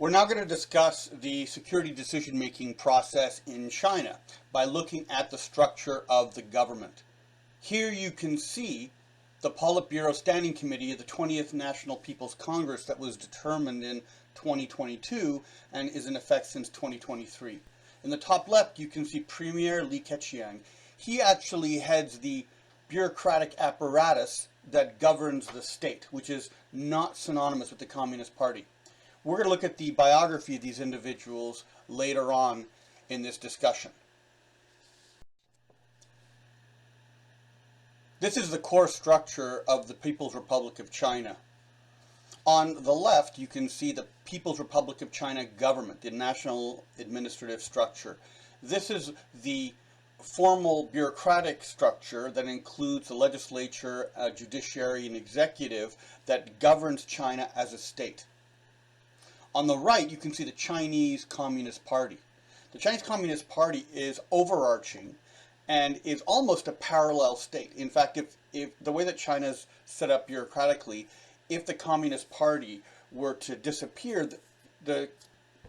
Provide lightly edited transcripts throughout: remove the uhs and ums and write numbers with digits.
We're now going to discuss the security decision-making process in China by looking at the structure of the government. Here you can see the Politburo Standing Committee of the 20th National People's Congress that was determined in 2022 and is in effect since 2023. In the top left, you can see Premier Li Keqiang. He actually heads the bureaucratic apparatus that governs the state, which is not synonymous with the Communist Party. We're going to look at the biography of these individuals later on in this discussion. This is the core structure of the People's Republic of China. On the left, you can see the People's Republic of China government, the national administrative structure. This is the formal bureaucratic structure that includes the legislature, judiciary, and executive that governs China as a state. On the right, you can see the Chinese Communist Party. The Chinese Communist Party is overarching and is almost a parallel state. In fact, if the way that China's set up bureaucratically, if the Communist Party were to disappear, the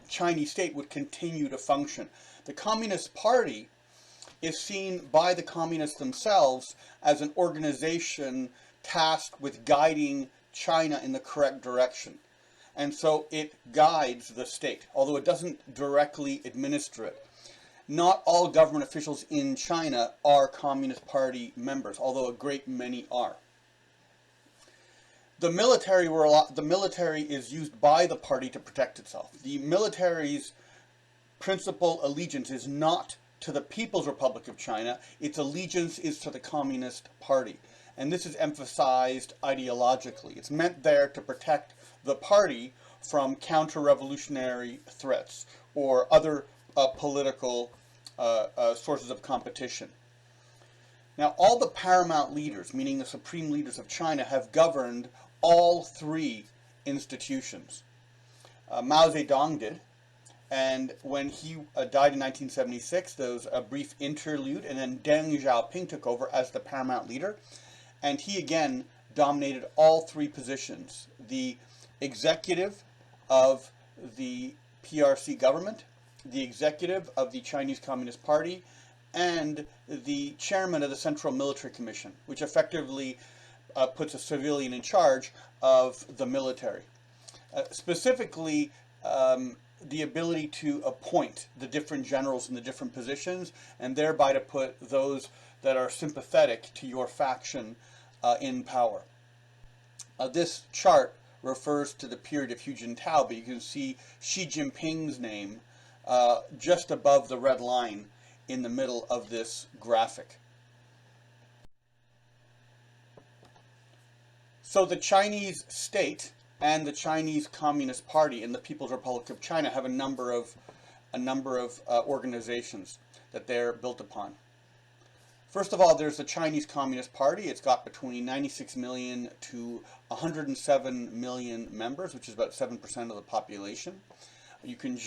Chinese state would continue to function. The Communist Party is seen by the communists themselves as an organization tasked with guiding China in the correct direction. And so it guides the state, although it doesn't directly administer it. Not all government officials in China are Communist Party members, although a great many are. The military is used by the party to protect itself. The military's principal allegiance is not to the People's Republic of China. Its allegiance is to the Communist Party. And this is emphasized ideologically. It's meant there to protect the party from counter-revolutionary threats or other political sources of competition. Now, all the paramount leaders, meaning the supreme leaders of China, have governed all three institutions. Mao Zedong did, and when he died in 1976, there was a brief interlude, and then Deng Xiaoping took over as the paramount leader, and he again dominated all three positions: the executive of the PRC government, the executive of the Chinese Communist Party, and the chairman of the Central Military Commission, which effectively puts a civilian in charge of the military. Specifically, the ability to appoint the different generals in the different positions, and thereby to put those that are sympathetic to your faction in power. This chart refers to the period of Hu Jintao, but you can see Xi Jinping's name just above the red line in the middle of this graphic. So the Chinese state and the Chinese Communist Party and the People's Republic of China have a number of organizations that they're built upon. First of all, there's the Chinese Communist Party. It's got between 96 million to 107 million members, which is about 7% of the population. You can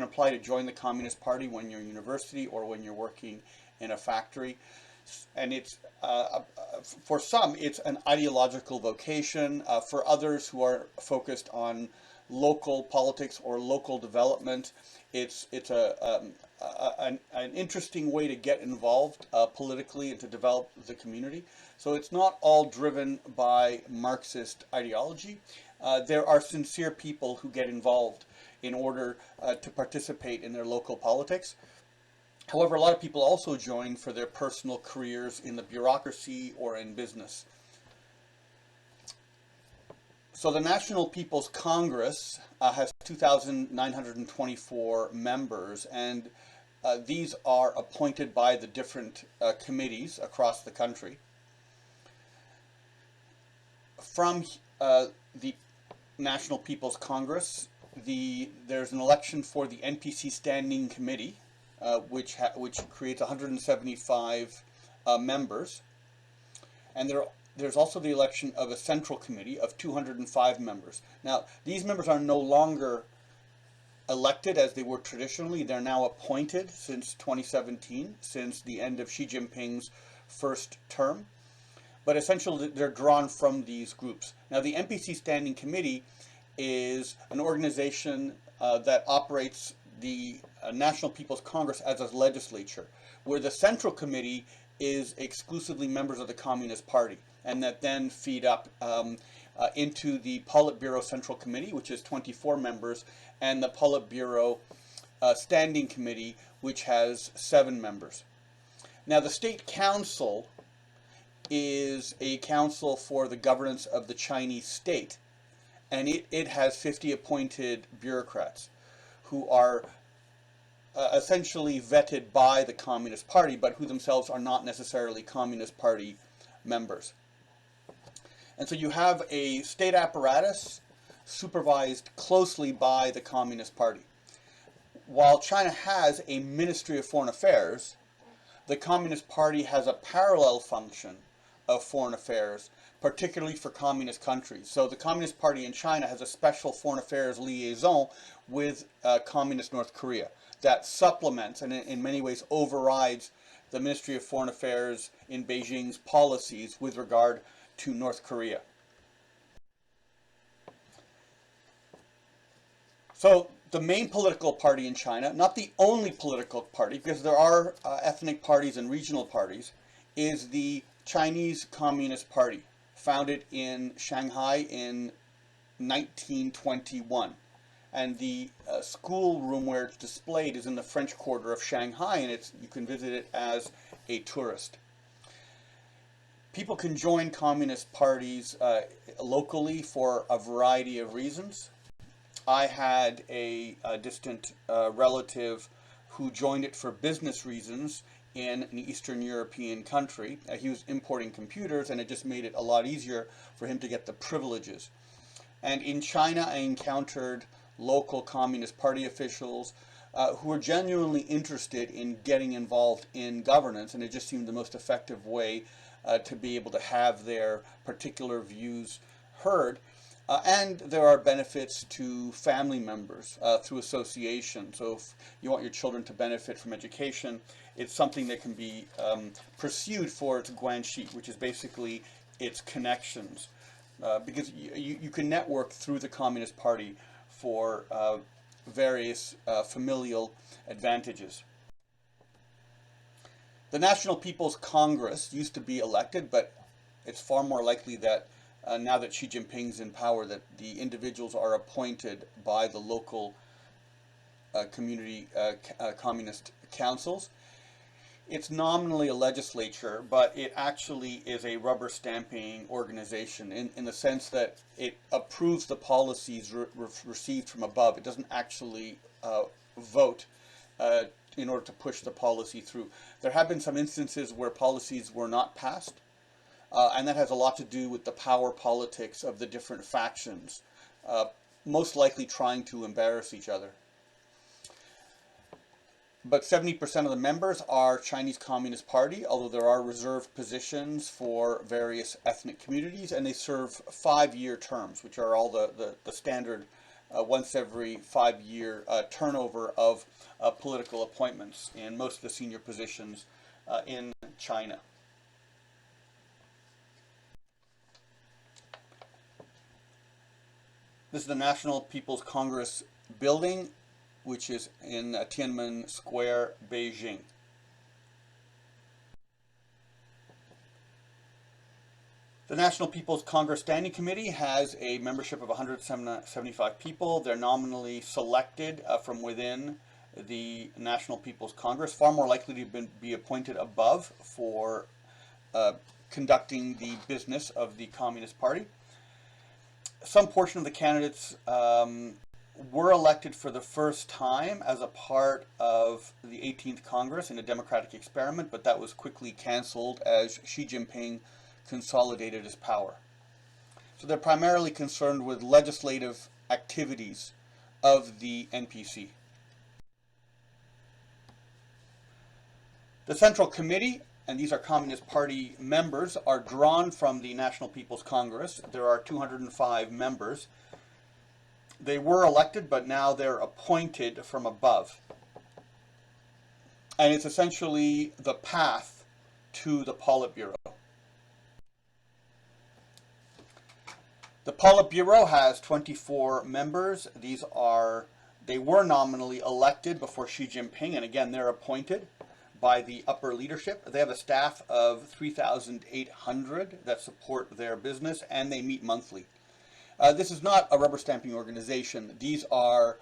apply to join the Communist Party when you're in university or when you're working in a factory. And it's, for some, it's an ideological vocation. For others who are focused on local politics or local development, it's an interesting way to get involved politically and to develop the community. So it's not all driven by Marxist ideology. There are sincere people who get involved in order to participate in their local politics. However, a lot of people also join for their personal careers in the bureaucracy or in business. So the National People's Congress has 2,924 members, and these are appointed by the different committees across the country. From the National People's Congress, there's an election for the NPC Standing Committee, which creates 175 members, and there's also the election of a Central Committee of 205 members. Now, these members are no longer elected as they were traditionally. They're now appointed since 2017, since the end of Xi Jinping's first term. But essentially, they're drawn from these groups. Now, the NPC Standing Committee is an organization that operates the National People's Congress as a legislature, where the Central Committee is exclusively members of the Communist Party, and that then feed up into the Politburo Central Committee, which is 24 members, and the Politburo Standing Committee, which has 7 members. Now, the State Council is a council for the governance of the Chinese state, and it has 50 appointed bureaucrats who are essentially vetted by the Communist Party, but who themselves are not necessarily Communist Party members. And so you have a state apparatus supervised closely by the Communist Party. While China has a Ministry of Foreign Affairs, the Communist Party has a parallel function of foreign affairs, particularly for communist countries. So the Communist Party in China has a special foreign affairs liaison with communist North Korea that supplements and in many ways overrides the Ministry of Foreign Affairs in Beijing's policies with regard to North Korea. So the main political party in China, not the only political party, because there are ethnic parties and regional parties, is the Chinese Communist Party, founded in Shanghai in 1921. And the schoolroom where it's displayed is in the French Quarter of Shanghai, and you can visit it as a tourist. People can join communist parties locally for a variety of reasons. I had a distant relative who joined it for business reasons in an Eastern European country. He was importing computers, and it just made it a lot easier for him to get the privileges. And in China, I encountered local Communist Party officials who were genuinely interested in getting involved in governance, and it just seemed the most effective way to be able to have their particular views heard. And there are benefits to family members through association. So if you want your children to benefit from education, it's something that can be pursued for its guanxi, which is basically its connections. Because you can network through the Communist Party for various familial advantages. The National People's Congress used to be elected, but it's far more likely that now that Xi Jinping's in power, that the individuals are appointed by the local community communist councils. It's nominally a legislature, but it actually is a rubber stamping organization in the sense that it approves the policies received from above. It doesn't actually vote in order to push the policy through. There have been some instances where policies were not passed, and that has a lot to do with the power politics of the different factions, most likely trying to embarrass each other. But 70% of the members are Chinese Communist Party, although there are reserved positions for various ethnic communities, and they serve 5-year terms, which are all the standard once every 5-year turnover of political appointments in most of the senior positions in China. This is the National People's Congress building, which is in Tiananmen Square, Beijing. The National People's Congress Standing Committee has a membership of 175 people. They're nominally selected from within the National People's Congress, far more likely to be appointed above for conducting the business of the Communist Party. Some portion of the candidates were elected for the first time as a part of the 18th Congress in a democratic experiment, but that was quickly canceled as Xi Jinping consolidated his power. So they're primarily concerned with legislative activities of the NPC. The Central Committee, and these are Communist Party members, are drawn from the National People's Congress. There are 205 members. They were elected, but now they're appointed from above. And it's essentially the path to the Politburo. The Politburo has 24 members. They were nominally elected before Xi Jinping, and again, they're appointed by the upper leadership. They have a staff of 3,800 that support their business, and they meet monthly. This is not a rubber stamping organization. These are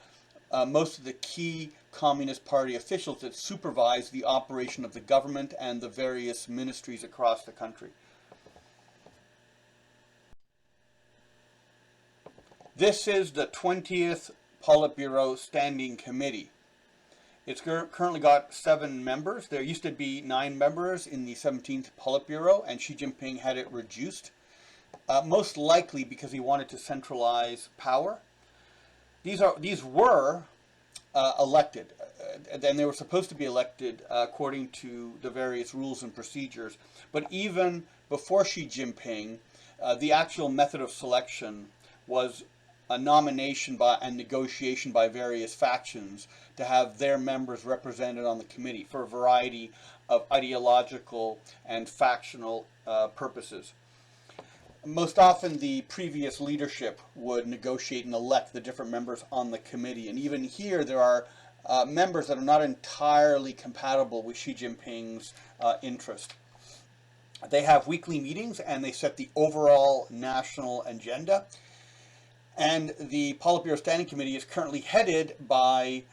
most of the key Communist Party officials that supervise the operation of the government and the various ministries across the country. This is the 20th Politburo Standing Committee. It's currently got 7 members. There used to be 9 members in the 17th Politburo, and Xi Jinping had it reduced, most likely because he wanted to centralize power. These were elected, and they were supposed to be elected according to the various rules and procedures. But even before Xi Jinping, the actual method of selection was a nomination and negotiation by various factions to have their members represented on the committee for a variety of ideological and factional purposes. Most often the previous leadership would negotiate and elect the different members on the committee. And even here there are members that are not entirely compatible with Xi Jinping's interest. They have weekly meetings and they set the overall national agenda. And the Politburo Standing Committee is currently headed by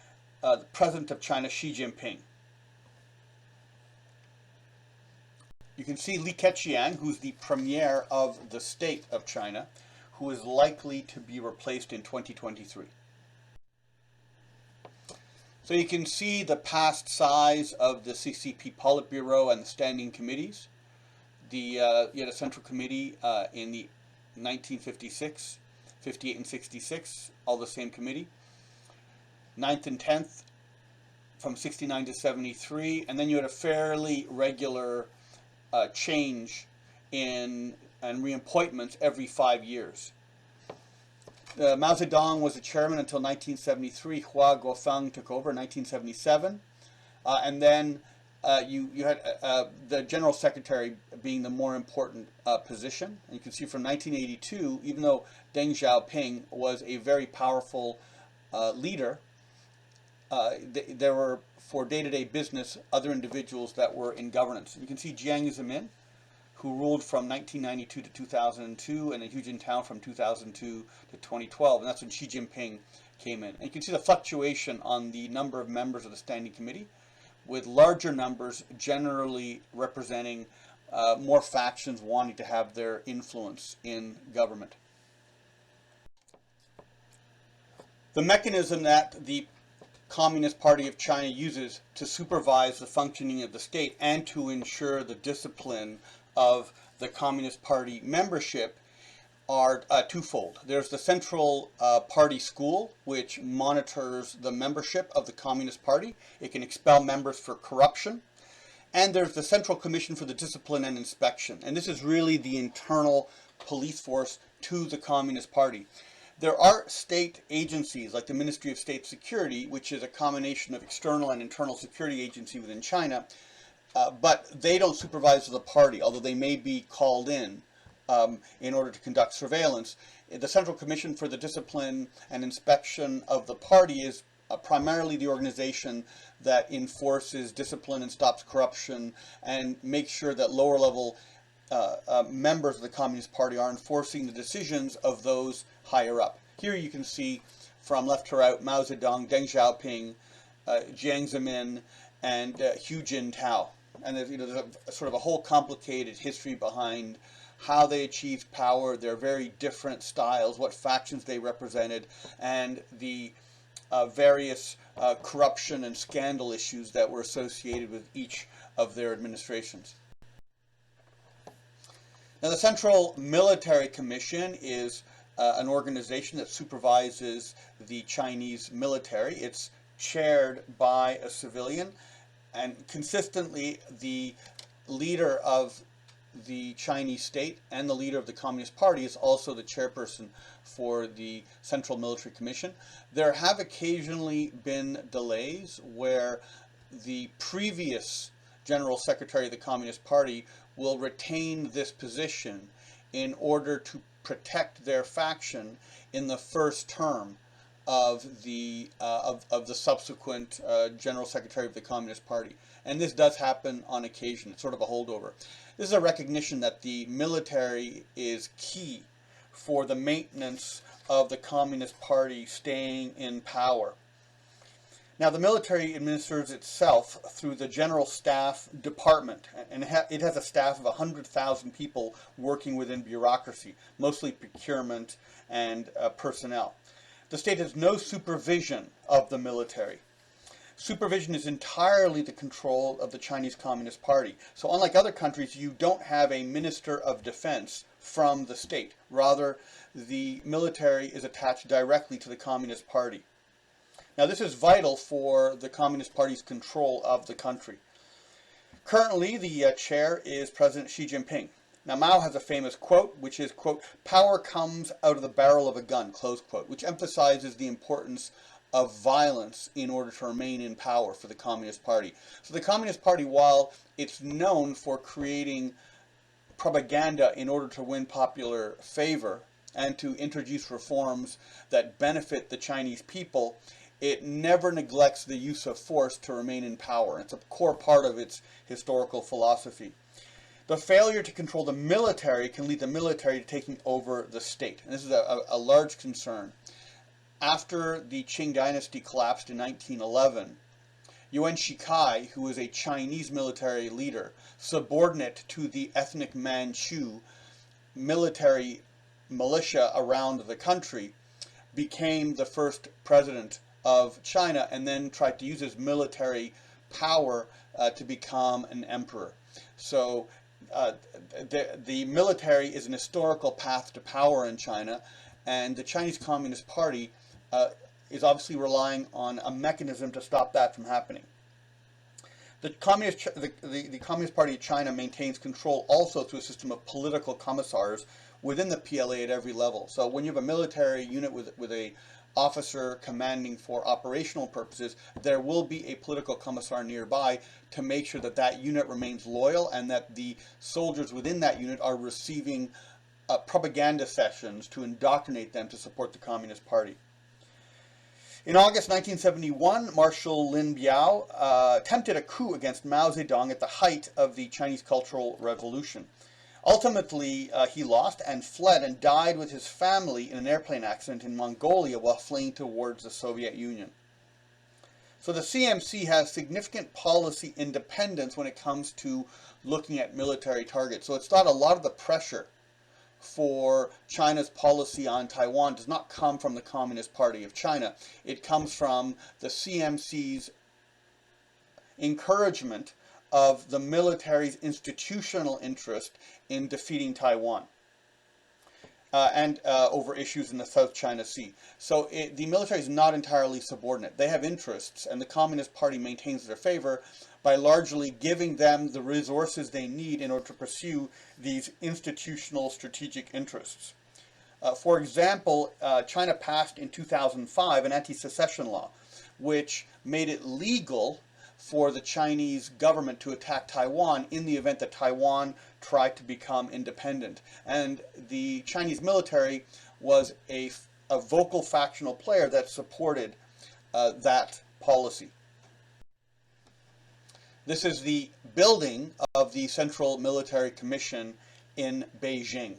the President of China, Xi Jinping. You can see Li Keqiang, who's the Premier of the state of China, who is likely to be replaced in 2023. So you can see the past size of the CCP Politburo and the standing committees. You had a central committee in the 1956, 58 and 66, all the same committee. 9th and 10th from 69 to 73, and then you had a fairly regular change in and reappointments every 5 years. Mao Zedong was the chairman until 1973. Hua Guofeng took over in 1977, and then you had the general secretary being the more important position. And you can see from 1982, even though Deng Xiaoping was a very powerful leader, there were, for day-to-day business, other individuals that were in governance. You can see Jiang Zemin, who ruled from 1992 to 2002, and then Hu Jintao from 2002 to 2012, and that's when Xi Jinping came in. And you can see the fluctuation on the number of members of the Standing Committee, with larger numbers generally representing more factions wanting to have their influence in government. The mechanism that the Communist Party of China uses to supervise the functioning of the state and to ensure the discipline of the Communist Party membership are twofold. There's the Central Party School, which monitors the membership of the Communist Party. It can expel members for corruption. And there's the Central Commission for the Discipline and Inspection. And this is really the internal police force to the Communist Party. There are state agencies like the Ministry of State Security, which is a combination of external and internal security agency within China, but they don't supervise the party, although they may be called in order to conduct surveillance. The Central Commission for the Discipline and Inspection of the Party is primarily the organization that enforces discipline and stops corruption and makes sure that lower level members of the Communist Party are enforcing the decisions of those higher up. Here you can see from left to right Mao Zedong, Deng Xiaoping, Jiang Zemin, and Hu Jintao. And there's sort of a whole complicated history behind how they achieved power, their very different styles, what factions they represented, and the various corruption and scandal issues that were associated with each of their administrations. Now, the Central Military Commission is an organization that supervises the Chinese military. It's chaired by a civilian, and consistently the leader of the Chinese state and the leader of the Communist Party is also the chairperson for the Central Military Commission. There have occasionally been delays where the previous General Secretary of the Communist Party will retain this position in order to protect their faction in the first term of the subsequent General Secretary of the Communist Party. And this does happen on occasion. It's sort of a holdover. This is a recognition that the military is key for the maintenance of the Communist Party staying in power. Now, the military administers itself through the General Staff Department, and it has a staff of 100,000 people working within bureaucracy, mostly procurement and personnel. The state has no supervision of the military. Supervision is entirely the control of the Chinese Communist Party. So unlike other countries, you don't have a Minister of Defense from the state. Rather, the military is attached directly to the Communist Party. Now, this is vital for the Communist Party's control of the country. Currently, the chair is President Xi Jinping. Now, Mao has a famous quote, which is, quote, "Power comes out of the barrel of a gun," close quote, which emphasizes the importance of violence in order to remain in power for the Communist Party. So the Communist Party, while it's known for creating propaganda in order to win popular favor and to introduce reforms that benefit the Chinese people, it never neglects the use of force to remain in power. It's a core part of its historical philosophy. The failure to control the military can lead the military to taking over the state. And this is a large concern. After the Qing dynasty collapsed in 1911, Yuan Shikai, who was a Chinese military leader, subordinate to the ethnic Manchu military militia around the country, became the first president of China and then tried to use his military power to become an emperor. So the military is an historical path to power in China, and the Chinese Communist Party is obviously relying on a mechanism to stop that from happening. The Communist Party of China maintains control also through a system of political commissars within the PLA at every level. So when you have a military unit with a officer commanding for operational purposes, there will be a political commissar nearby to make sure that that unit remains loyal and that the soldiers within that unit are receiving propaganda sessions to indoctrinate them to support the Communist Party. In August 1971, Marshal Lin Biao attempted a coup against Mao Zedong at the height of the Chinese Cultural Revolution. Ultimately, he lost and fled and died with his family in an airplane accident in Mongolia while fleeing towards the Soviet Union. So the CMC has significant policy independence when it comes to looking at military targets. So it's thought a lot of the pressure for China's policy on Taiwan does not come from the Communist Party of China. It comes from the CMC's encouragement of the military's institutional interest in defeating Taiwan and over issues in the South China Sea. So the military is not entirely subordinate. They have interests, and the Communist Party maintains their favor by largely giving them the resources they need in order to pursue these institutional strategic interests. For example, China passed in 2005 an anti-secession law, which made it legal for the Chinese government to attack Taiwan in the event that Taiwan tried to become independent. And the Chinese military was a vocal factional player that supported that policy. This is the building of the Central Military Commission in Beijing.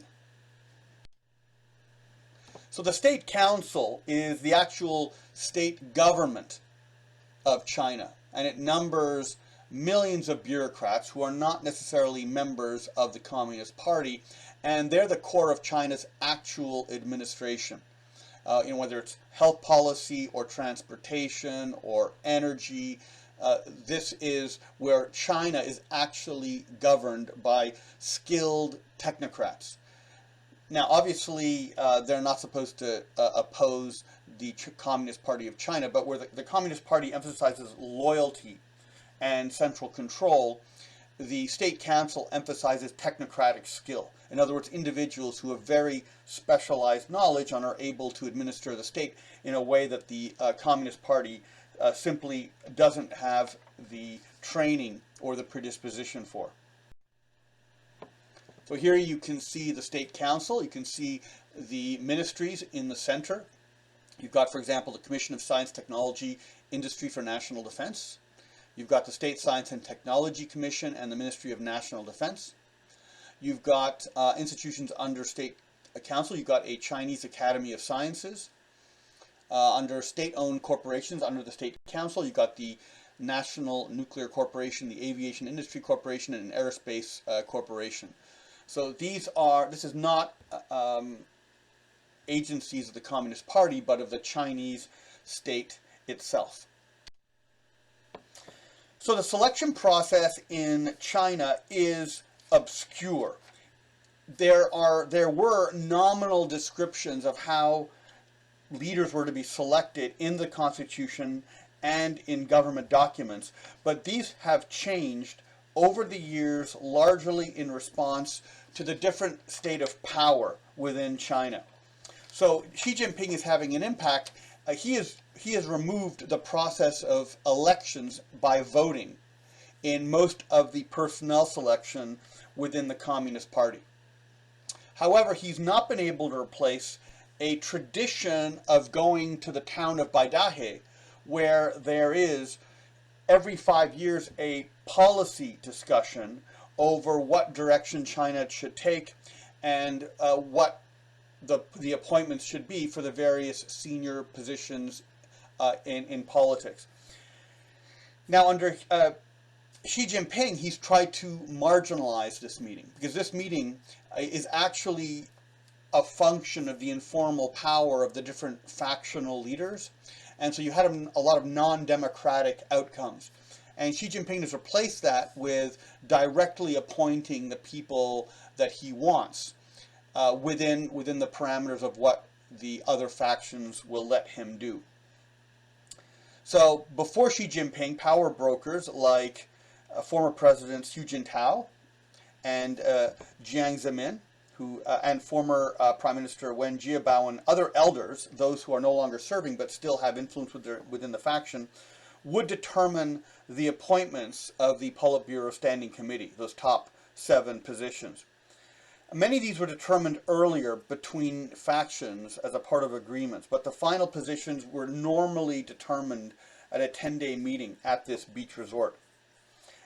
So the State Council is the actual state government of China, and it numbers millions of bureaucrats who are not necessarily members of the Communist Party, and they're the core of China's actual administration. Whether it's health policy or transportation or energy, this is where China is actually governed by skilled technocrats. Now, obviously, they're not supposed to oppose the Communist Party of China, but where the Communist Party emphasizes loyalty and central control, the State Council emphasizes technocratic skill. In other words, individuals who have very specialized knowledge and are able to administer the state in a way that the Communist Party simply doesn't have the training or the predisposition for. So here you can see the State Council, you can see the ministries in the center. You've got, for example, the Commission of Science, Technology, Industry for National Defense. You've got the State Science and Technology Commission and the Ministry of National Defense. You've got institutions under State Council. You've got a Chinese Academy of Sciences. Under state-owned corporations, under the State Council, you've got the National Nuclear Corporation, the Aviation Industry Corporation, and an Aerospace Corporation. So this is not agencies of the Communist Party, but of the Chinese state itself. So the selection process in China is obscure. There were nominal descriptions of how leaders were to be selected in the Constitution and in government documents, but these have changed over the years, largely in response to the different state of power within China. So Xi Jinping is having an impact. He has removed the process of elections by voting in most of the personnel selection within the Communist Party. However, he's not been able to replace a tradition of going to the town of Baidahe, where there is every 5 years a policy discussion over what direction China should take and what the appointments should be for the various senior positions in politics. Now, under Xi Jinping, he's tried to marginalize this meeting, because this meeting is actually a function of the informal power of the different factional leaders. And so you had a lot of non-democratic outcomes. And Xi Jinping has replaced that with directly appointing the people that he wants within the parameters of what the other factions will let him do. So before Xi Jinping, power brokers like former presidents Hu Jintao and Jiang Zemin, and former Prime Minister Wen Jiabao and other elders, those who are no longer serving but still have influence within the faction, would determine the appointments of the Politburo Standing Committee, those top 7 positions. Many of these were determined earlier between factions as a part of agreements, but the final positions were normally determined at a 10-day meeting at this beach resort.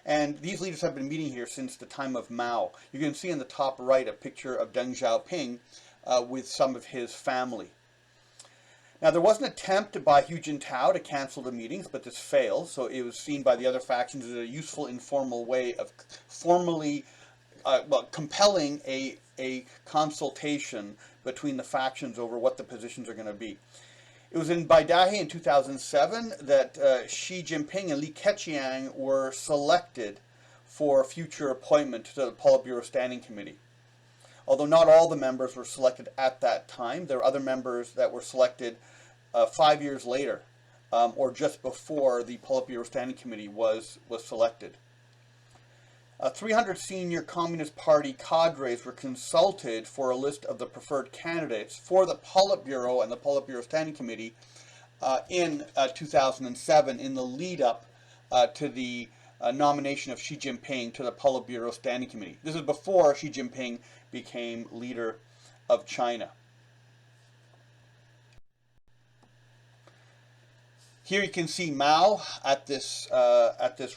And these leaders have been meeting here since the time of Mao. You can see in the top right a picture of Deng Xiaoping with some of his family. Now, there was an attempt by Hu Jintao to cancel the meetings, but this failed. So it was seen by the other factions as a useful informal way of formally compelling a consultation between the factions over what the positions are going to be. It was in Baidahe in 2007 that Xi Jinping and Li Keqiang were selected for future appointment to the Politburo Standing Committee. Although not all the members were selected at that time, there were other members that were selected 5 years later, or just before the Politburo Standing Committee was selected. 300 senior Communist Party cadres were consulted for a list of the preferred candidates for the Politburo and the Politburo Standing Committee in 2007, in the lead-up to the nomination of Xi Jinping to the Politburo Standing Committee. This is before Xi Jinping became leader of China. Here you can see Mao at this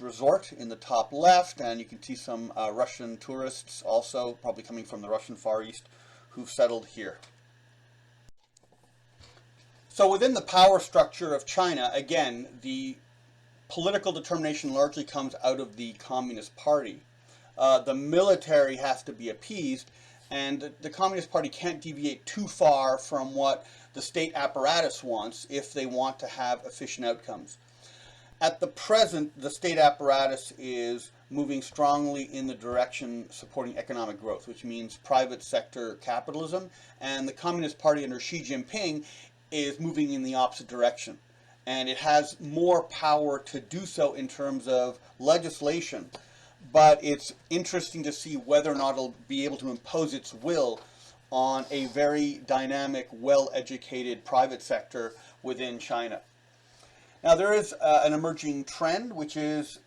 resort in the top left, and you can see some Russian tourists also, probably coming from the Russian Far East, who've settled here. So within the power structure of China, again, the political determination largely comes out of the Communist Party. The military has to be appeased, and the Communist Party can't deviate too far from what the state apparatus wants if they want to have efficient outcomes. At the present, the state apparatus is moving strongly in the direction supporting economic growth, which means private sector capitalism, and the Communist Party under Xi Jinping is moving in the opposite direction. And it has more power to do so in terms of legislation, but it's interesting to see whether or not it'll be able to impose its will on a very dynamic, well-educated private sector within China. Now, there is an emerging trend, which is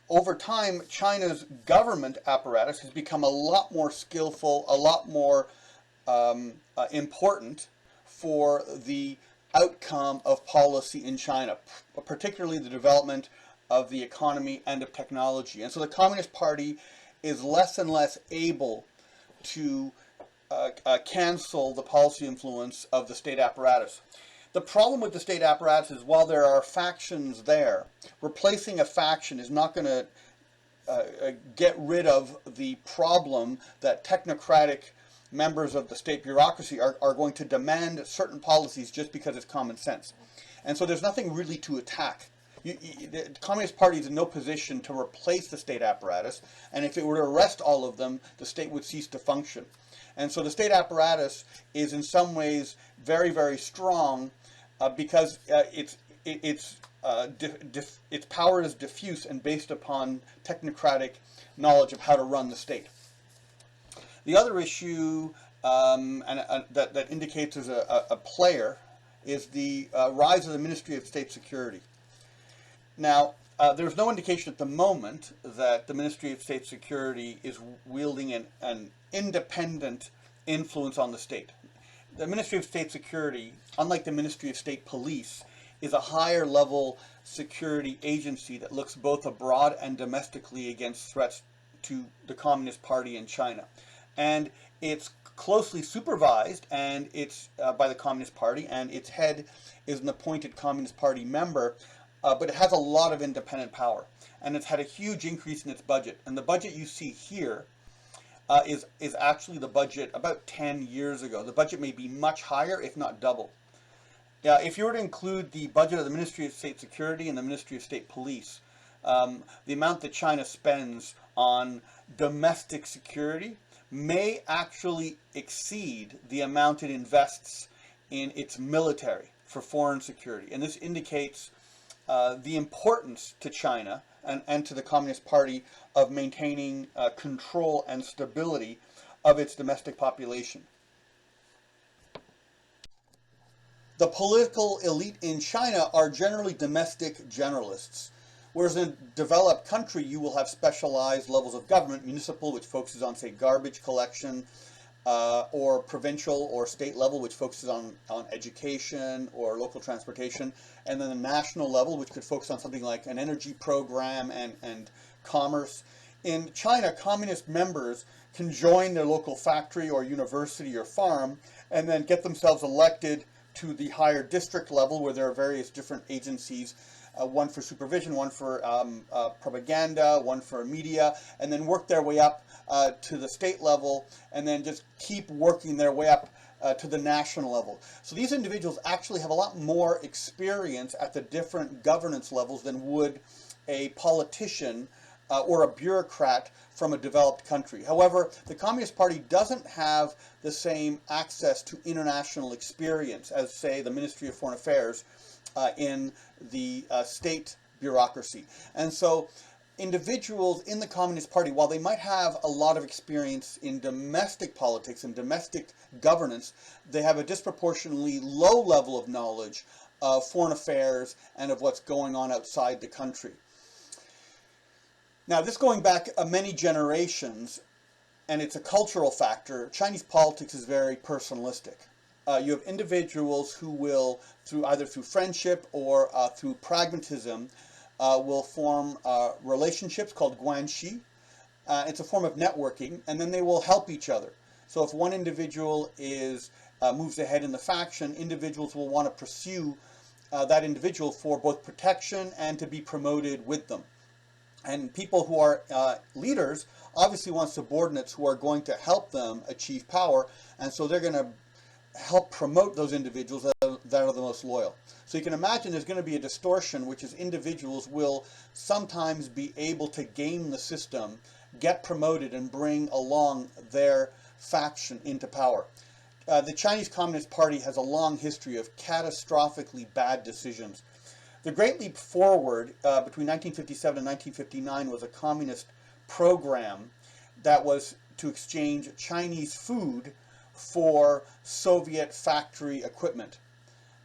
over time, China's government apparatus has become a lot more skillful, a lot more important for the outcome of policy in China, particularly the development of the economy and of technology. And so the Communist Party is less and less able to cancel the policy influence of the state apparatus. The problem with the state apparatus is while there are factions there, replacing a faction is not going to get rid of the problem that technocratic members of the state bureaucracy are going to demand certain policies just because it's common sense. And so there's nothing really to attack. The Communist Party is in no position to replace the state apparatus, and if it were to arrest all of them, the state would cease to function. And so the state apparatus is in some ways very, very strong because its power is diffuse and based upon technocratic knowledge of how to run the state. The other issue that indicates as a player is the rise of the Ministry of State Security. Now, there's no indication at the moment that the Ministry of State Security is wielding an independent influence on the state. The Ministry of State Security, unlike the Ministry of State Police, is a higher level security agency that looks both abroad and domestically against threats to the Communist Party in China. And it's closely supervised and it's by the Communist Party, and its head is an appointed Communist Party member, but it has a lot of independent power. And it's had a huge increase in its budget. And the budget you see here is actually the budget about 10 years ago. The budget may be much higher, if not double. If you were to include the budget of the Ministry of State Security and the Ministry of State Police, the amount that China spends on domestic security may actually exceed the amount it invests in its military for foreign security. And this indicates the importance to China and to the Communist Party of maintaining control and stability of its domestic population. The political elite in China are generally domestic generalists, whereas in a developed country you will have specialized levels of government, municipal, which focuses on, say, garbage collection, or provincial or state level, which focuses on education or local transportation, and then the national level, which could focus on something like an energy program and commerce. In China, communist members can join their local factory or university or farm and then get themselves elected to the higher district level, where there are various different agencies, one for supervision, one for propaganda, one for media, and then work their way up to the state level, and then just keep working their way up to the national level. So these individuals actually have a lot more experience at the different governance levels than would a politician or a bureaucrat from a developed country. However, the Communist Party doesn't have the same access to international experience as, say, the Ministry of Foreign Affairs in the state bureaucracy. And so individuals in the Communist Party, while they might have a lot of experience in domestic politics and domestic governance, they have a disproportionately low level of knowledge of foreign affairs and of what's going on outside the country. Now, this going back many generations, and it's a cultural factor. Chinese politics is very personalistic. You have individuals who will, either through friendship or through pragmatism, will form relationships called guanxi. It's a form of networking, and then they will help each other. So if one individual moves ahead in the faction, individuals will want to pursue that individual for both protection and to be promoted with them. And people who are leaders obviously want subordinates who are going to help them achieve power, and so they're going to help promote those individuals that are the most loyal. So you can imagine there's going to be a distortion, which is individuals will sometimes be able to game the system, get promoted, and bring along their faction into power. The Chinese Communist Party has a long history of catastrophically bad decisions. The Great Leap Forward between 1957 and 1959 was a communist program that was to exchange Chinese food for Soviet factory equipment.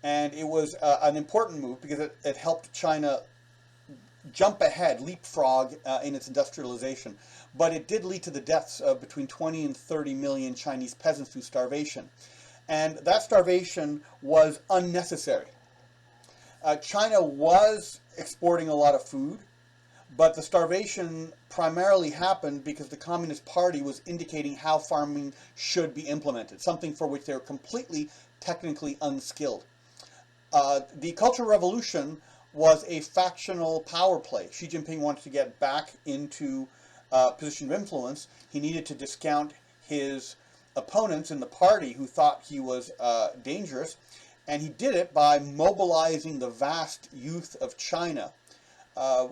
And it was an important move because it helped China jump ahead, leapfrog in its industrialization, but it did lead to the deaths of between 20 and 30 million Chinese peasants through starvation. And that starvation was unnecessary. China was exporting a lot of food, but the starvation primarily happened because the Communist Party was indicating how farming should be implemented, something for which they were completely technically unskilled. The Cultural Revolution was a factional power play. Xi Jinping wanted to get back into position of influence. He needed to discount his opponents in the party who thought he was dangerous, and he did it by mobilizing the vast youth of China,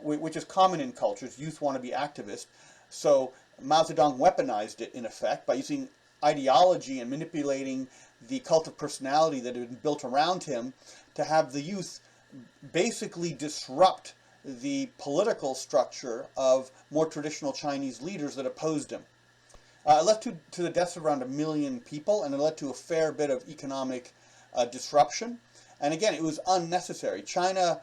which is common in cultures. Youth want to be activists. So Mao Zedong weaponized it, in effect, by using ideology and manipulating the cult of personality that had been built around him to have the youth basically disrupt the political structure of more traditional Chinese leaders that opposed him. It led to the deaths of around 1 million people, and it led to a fair bit of economic disruption. And again, it was unnecessary. China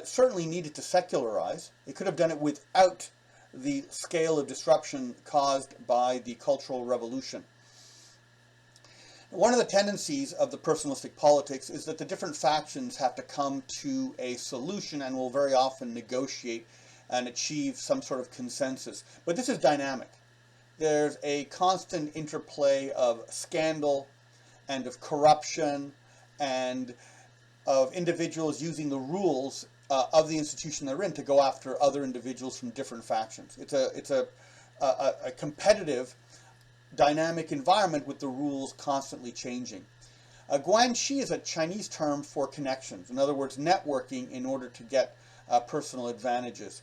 certainly needed to secularize. It could have done it without the scale of disruption caused by the Cultural Revolution. One of the tendencies of the personalistic politics is that the different factions have to come to a solution and will very often negotiate and achieve some sort of consensus. But this is dynamic. There's a constant interplay of scandal and of corruption and of individuals using the rules of the institution they're in to go after other individuals from different factions. It's a competitive, dynamic environment with the rules constantly changing. Guanxi is a Chinese term for connections. In other words, networking in order to get personal advantages.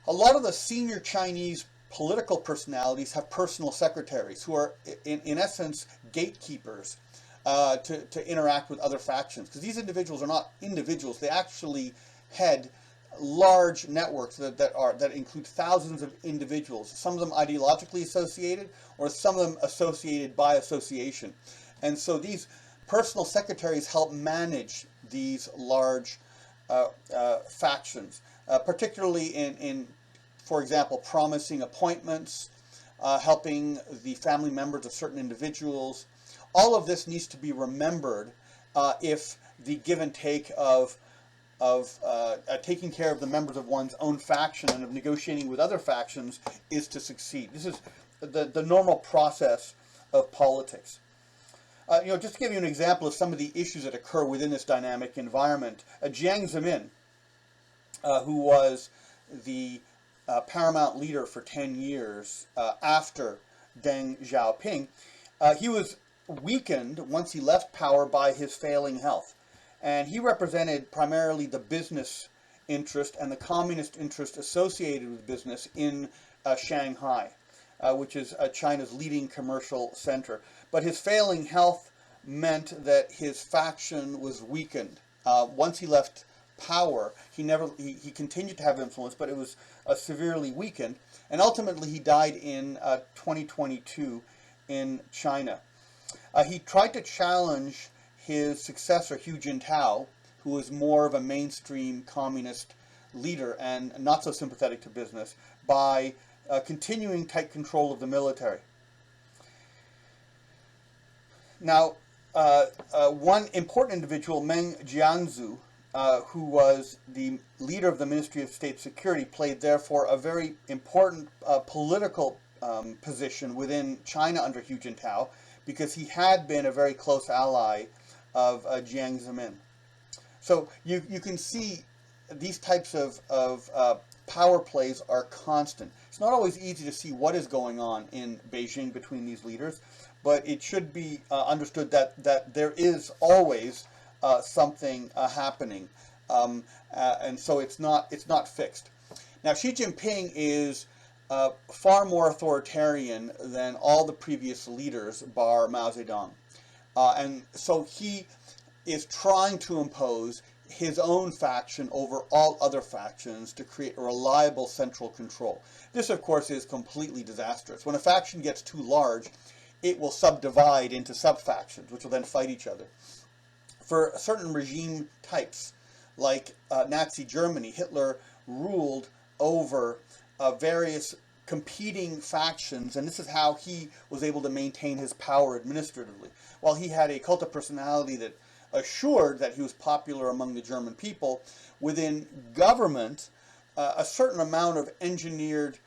A lot of the senior Chinese political personalities have personal secretaries who are, in essence, gatekeepers to interact with other factions. Because these individuals are not individuals. They actually head large networks that include thousands of individuals, some of them ideologically associated, or some of them associated by association. And so these personal secretaries help manage these large factions, particularly in, for example, promising appointments, helping the family members of certain individuals. All of this needs to be remembered if the give and take of taking care of the members of one's own faction and of negotiating with other factions is to succeed. This is the normal process of politics. Just to give you an example of some of the issues that occur within this dynamic environment, Jiang Zemin, who was the paramount leader for 10 years after Deng Xiaoping, he was weakened once he left power by his failing health. And he represented primarily the business interest and the communist interest associated with business in Shanghai, which is China's leading commercial center. But his failing health meant that his faction was weakened. Once he left power, he continued to have influence, but it was severely weakened. And ultimately, he died in 2022 in China. He tried to challenge his successor, Hu Jintao, who was more of a mainstream communist leader and not so sympathetic to business, by continuing tight control of the military. Now, one important individual, Meng Jianzhu, who was the leader of the Ministry of State Security, played therefore a very important political position within China under Hu Jintao, because he had been a very close ally of Jiang Zemin. So you can see these types of power plays are constant. It's not always easy to see what is going on in Beijing between these leaders, but it should be understood that there is always something happening, and so it's not fixed. Now, Xi Jinping is far more authoritarian than all the previous leaders, bar Mao Zedong. And so he is trying to impose his own faction over all other factions to create a reliable central control. This, of course, is completely disastrous. When a faction gets too large, it will subdivide into sub-factions, which will then fight each other. For certain regime types, like Nazi Germany, Hitler ruled over various competing factions, and this is how he was able to maintain his power administratively. While he had a cult of personality that assured that he was popular among the German people, within government, a certain amount of engineered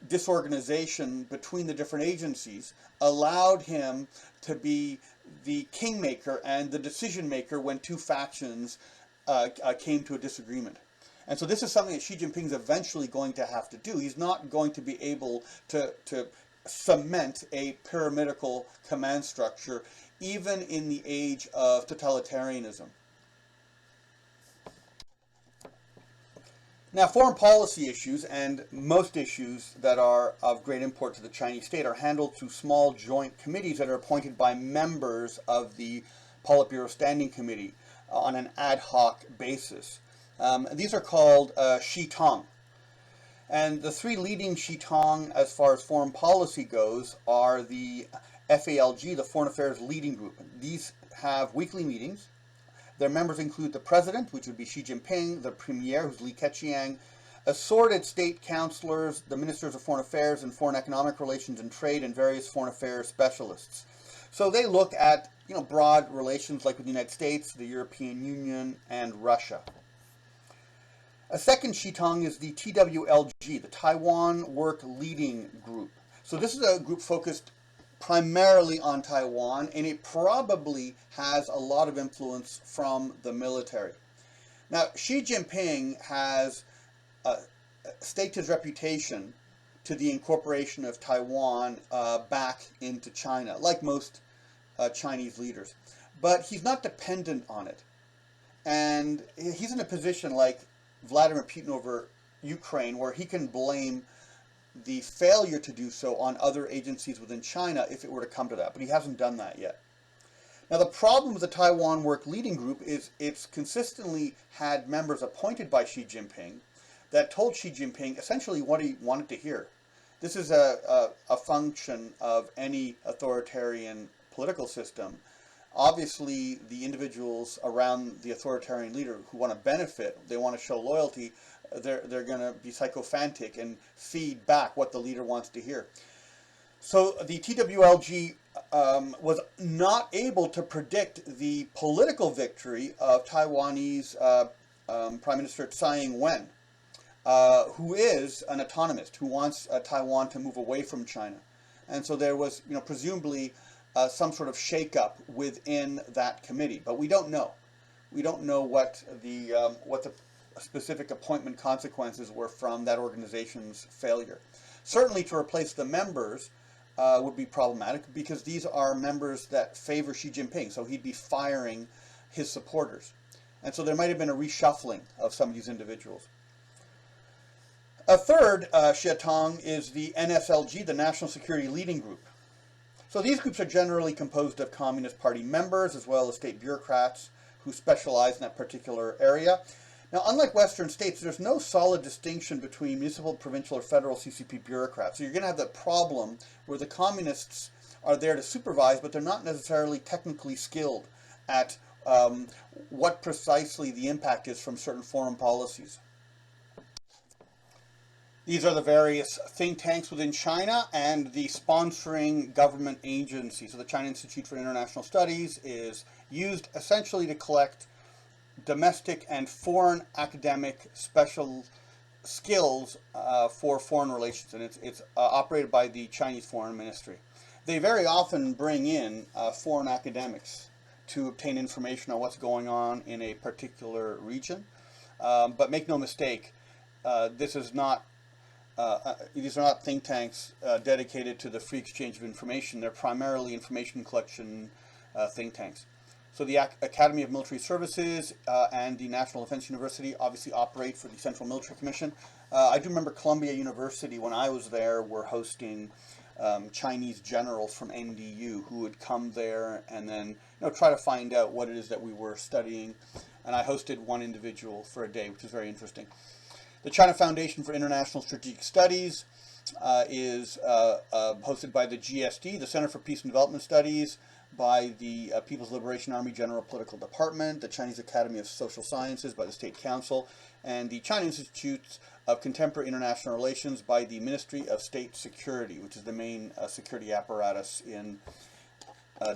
disorganization between the different agencies allowed him to be the kingmaker and the decision maker when two factions came to a disagreement. And so this is something that Xi Jinping is eventually going to have to do. He's not going to be able to cement a pyramidical command structure, even in the age of totalitarianism. Now, foreign policy issues, and most issues that are of great import to the Chinese state, are handled through small joint committees that are appointed by members of the Politburo Standing Committee on an ad hoc basis. These are called Xitong. And the three leading Xitong as far as foreign policy goes are the FALG, the Foreign Affairs Leading Group. These have weekly meetings. Their members include the president, which would be Xi Jinping, the premier, who's Li Keqiang, assorted state councilors, the ministers of foreign affairs and foreign economic relations and trade, and various foreign affairs specialists. So they look at broad relations like with the United States, the European Union, and Russia. A second Xitong is the TWLG, the Taiwan Work Leading Group. So this is a group focused primarily on Taiwan, and it probably has a lot of influence from the military. Now, Xi Jinping has staked his reputation to the incorporation of Taiwan back into China, like most Chinese leaders. But he's not dependent on it. And he's in a position like Vladimir Putin over Ukraine, where he can blame the failure to do so on other agencies within China if it were to come to that, but he hasn't done that yet. Now, the problem with the Taiwan Work Leading Group is it's consistently had members appointed by Xi Jinping that told Xi Jinping essentially what he wanted to hear. This is a function of any authoritarian political system. Obviously, the individuals around the authoritarian leader who want to benefit, they want to show loyalty, they're going to be sycophantic and feed back what the leader wants to hear. So the TWLG was not able to predict the political victory of Taiwanese Prime Minister Tsai Ing-wen, who is an autonomist, who wants Taiwan to move away from China. And so there was, presumably, some sort of shakeup within that committee, but we don't know. We don't know what the specific appointment consequences were from that organization's failure. Certainly, to replace the members would be problematic because these are members that favor Xi Jinping, so he'd be firing his supporters, and so there might have been a reshuffling of some of these individuals. A third Xitong is the NSLG, the National Security Leading Group. So these groups are generally composed of Communist Party members as well as state bureaucrats who specialize in that particular area. Now, unlike Western states, there's no solid distinction between municipal, provincial, or federal CCP bureaucrats. So you're going to have that problem where the communists are there to supervise, but they're not necessarily technically skilled at what precisely the impact is from certain foreign policies. These are the various think tanks within China and the sponsoring government agencies. So the China Institute for International Studies is used essentially to collect domestic and foreign academic special skills for foreign relations, and it's operated by the Chinese Foreign Ministry. They very often bring in foreign academics to obtain information on what's going on in a particular region, but make no mistake, these are not think tanks dedicated to the free exchange of information. They're primarily information collection think tanks. So the Academy of Military Services and the National Defense University obviously operate for the Central Military Commission. I do remember Columbia University, when I was there, were hosting Chinese generals from NDU who would come there and then try to find out what it is that we were studying. And I hosted one individual for a day, which was very interesting. The China Foundation for International Strategic Studies is hosted by the GSD, the Center for Peace and Development Studies, by the People's Liberation Army General Political Department, the Chinese Academy of Social Sciences by the State Council, and the China Institutes of Contemporary International Relations by the Ministry of State Security, which is the main security apparatus in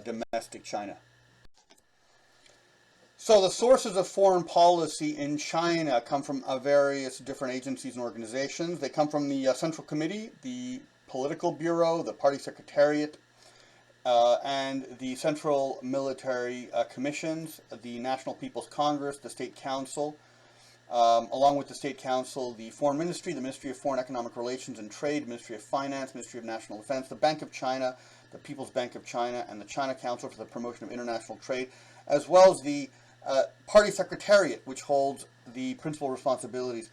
domestic China. So the sources of foreign policy in China come from various different agencies and organizations. They come from the Central Committee, the Political Bureau, the Party Secretariat, and the Central Military Commissions, the National People's Congress, the State Council, along with the State Council, the Foreign Ministry, the Ministry of Foreign Economic Relations and Trade, Ministry of Finance, Ministry of National Defense, the Bank of China, the People's Bank of China, and the China Council for the Promotion of International Trade, as well as the Party Secretariat, which holds the principal responsibilities.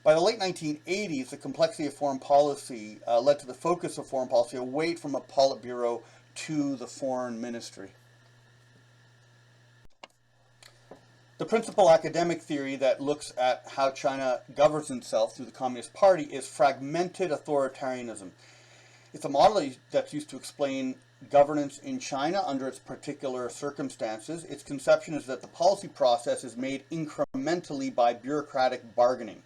By the late 1980s, the complexity of foreign policy led to the focus of foreign policy away from a Politburo to the Foreign Ministry. The principal academic theory that looks at how China governs itself through the Communist Party is fragmented authoritarianism. It's a model that's used to explain governance in China under its particular circumstances. Its conception is that the policy process is made incrementally by bureaucratic bargaining.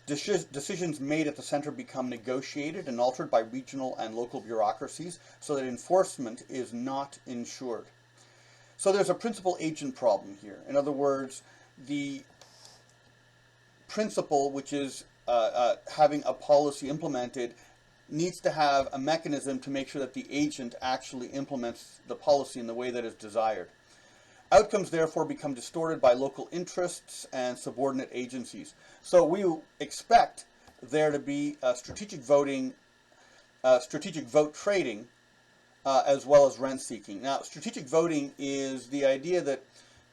Decisions made at the center become negotiated and altered by regional and local bureaucracies so that enforcement is not ensured. So there's a principal-agent problem here. In other words, the principle, which is having a policy implemented, needs to have a mechanism to make sure that the agent actually implements the policy in the way that is desired. Outcomes, therefore, become distorted by local interests and subordinate agencies. So we expect there to be strategic voting, strategic vote trading, as well as rent seeking. Now, strategic voting is the idea that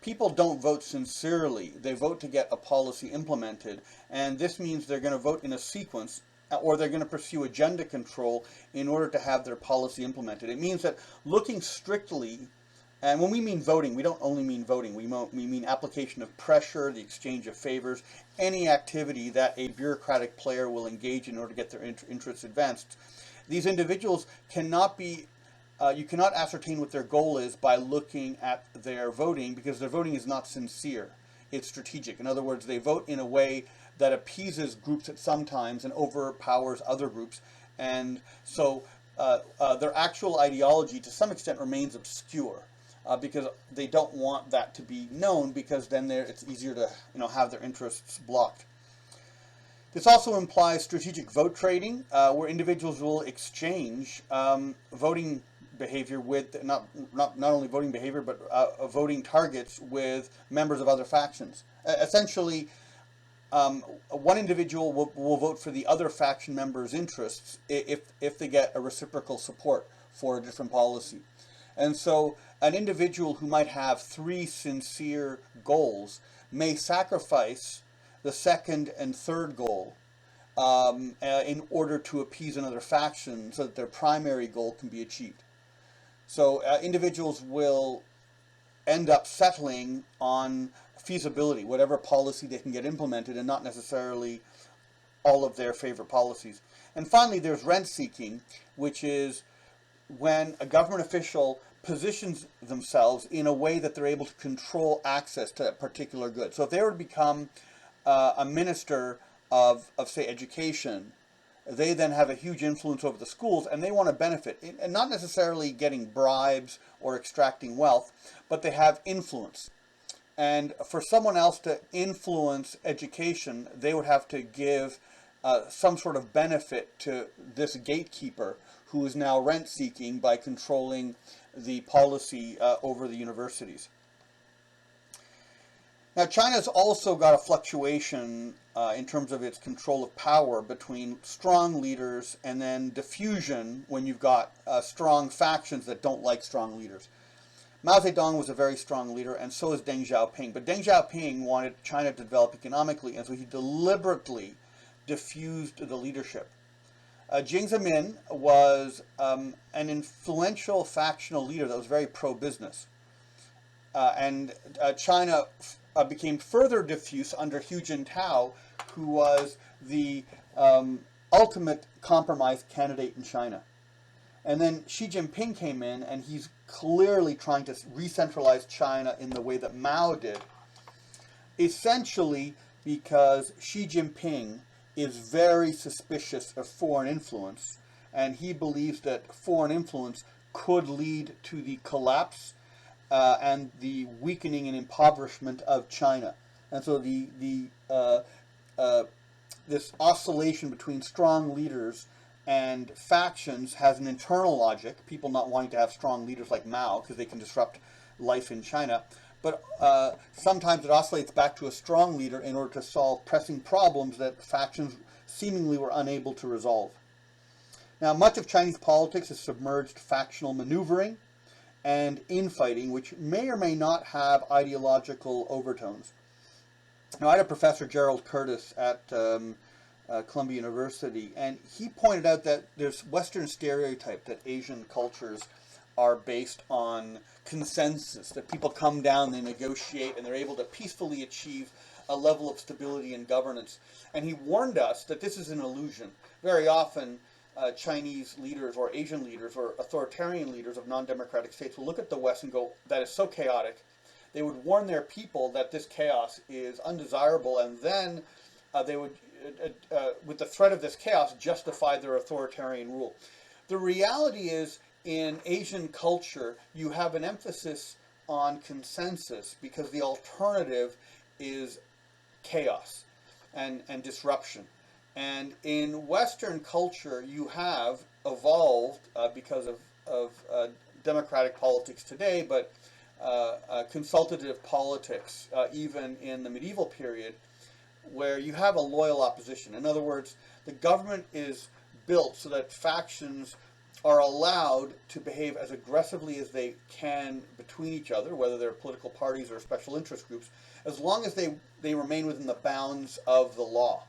people don't vote sincerely. They vote to get a policy implemented, and this means they're going to vote in a sequence, or they're going to pursue agenda control in order to have their policy implemented. It means that looking strictly, and when we mean voting, we don't only mean voting. We mean application of pressure, the exchange of favors, any activity that a bureaucratic player will engage in order to get their interests advanced. These individuals cannot be, you cannot ascertain what their goal is by looking at their voting, because their voting is not sincere. It's strategic. In other words, they vote in a way that appeases groups at some times and overpowers other groups. And so their actual ideology to some extent remains obscure because they don't want that to be known, because then it's easier to have their interests blocked. This also implies strategic vote trading, where individuals will exchange voting behavior with, not only voting behavior, but voting targets with members of other factions. Essentially, one individual will vote for the other faction member's interests if they get a reciprocal support for a different policy. And so an individual who might have 3 sincere goals may sacrifice the second and third goal in order to appease another faction so that their primary goal can be achieved. So individuals will end up settling on feasibility, whatever policy they can get implemented, and not necessarily all of their favorite policies. And finally, there's rent seeking, which is when a government official positions themselves in a way that they're able to control access to a particular good. So if they were to become a minister of say, education, they then have a huge influence over the schools, and they want to benefit, and not necessarily getting bribes or extracting wealth, but they have influence. And for someone else to influence education, they would have to give some sort of benefit to this gatekeeper who is now rent-seeking by controlling the policy over the universities. Now, China's also got a fluctuation in terms of its control of power between strong leaders and then diffusion when you've got strong factions that don't like strong leaders. Mao Zedong was a very strong leader, and so is Deng Xiaoping. But Deng Xiaoping wanted China to develop economically, and so he deliberately diffused the leadership. Jiang Zemin was an influential factional leader that was very pro-business. And China became further diffuse under Hu Jintao, who was the ultimate compromise candidate in China. And then Xi Jinping came in, and he's clearly trying to re-centralize China in the way that Mao did, essentially because Xi Jinping is very suspicious of foreign influence, and he believes that foreign influence could lead to the collapse and the weakening and impoverishment of China. And so this oscillation between strong leaders and factions has an internal logic, people not wanting to have strong leaders like Mao because they can disrupt life in China. But sometimes it oscillates back to a strong leader in order to solve pressing problems that factions seemingly were unable to resolve. Now, much of Chinese politics is submerged factional maneuvering and infighting, which may or may not have ideological overtones. Now, I had a professor, Gerald Curtis, at Columbia University, and he pointed out that there's Western stereotype that Asian cultures are based on consensus, that people come down, they negotiate, and they're able to peacefully achieve a level of stability and governance. And he warned us that this is an illusion. Very often, Chinese leaders or Asian leaders or authoritarian leaders of non-democratic states will look at the West and go, that is so chaotic. They would warn their people that this chaos is undesirable, and then they would, with the threat of this chaos, justify their authoritarian rule. The reality is, in Asian culture, you have an emphasis on consensus because the alternative is chaos and disruption. And in Western culture, you have evolved because of democratic politics today, but consultative politics, even in the medieval period, where you have a loyal opposition. In other words, the government is built so that factions are allowed to behave as aggressively as they can between each other, whether they're political parties or special interest groups, as long as they remain within the bounds of the law.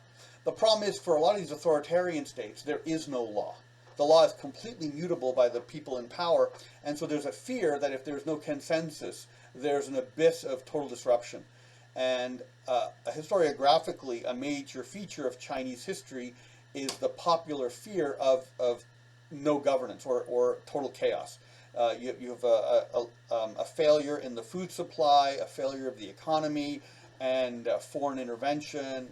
The problem is, for a lot of these authoritarian states, there is no law. The law is completely mutable by the people in power, and so there's a fear that if there's no consensus, there's an abyss of total disruption. And historiographically, a major feature of Chinese history is the popular fear of no governance or total chaos. You have a failure in the food supply, a failure of the economy, and foreign intervention,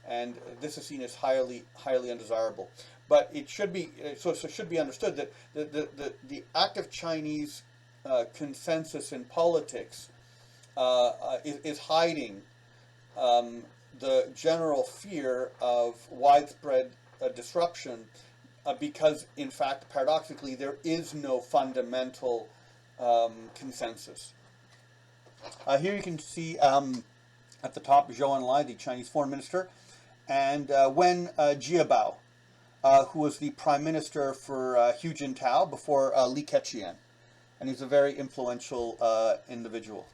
and this is seen as highly undesirable. But it should be so it should be understood that the active Chinese consensus in politics is hiding the general fear of widespread disruption, because, in fact, paradoxically, there is no fundamental consensus. Here you can see at the top Zhou Enlai, the Chinese foreign minister, and Wen Jiabao, who was the prime minister for Hu Jintao before Li Keqiang, and he's a very influential individual.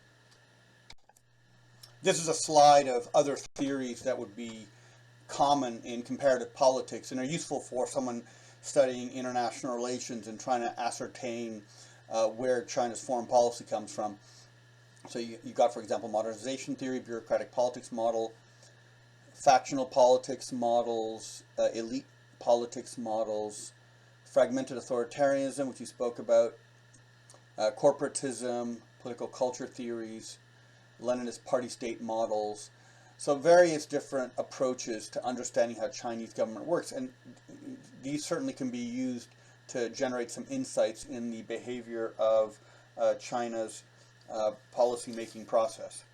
This is a slide of other theories that would be common in comparative politics and are useful for someone studying international relations and trying to ascertain where China's foreign policy comes from. So you got, for example, modernization theory, bureaucratic politics model, factional politics models, elite politics models, fragmented authoritarianism, which you spoke about, corporatism, political culture theories, Leninist party-state models. So various different approaches to understanding how Chinese government works, and these certainly can be used to generate some insights in the behavior of China's policy-making process.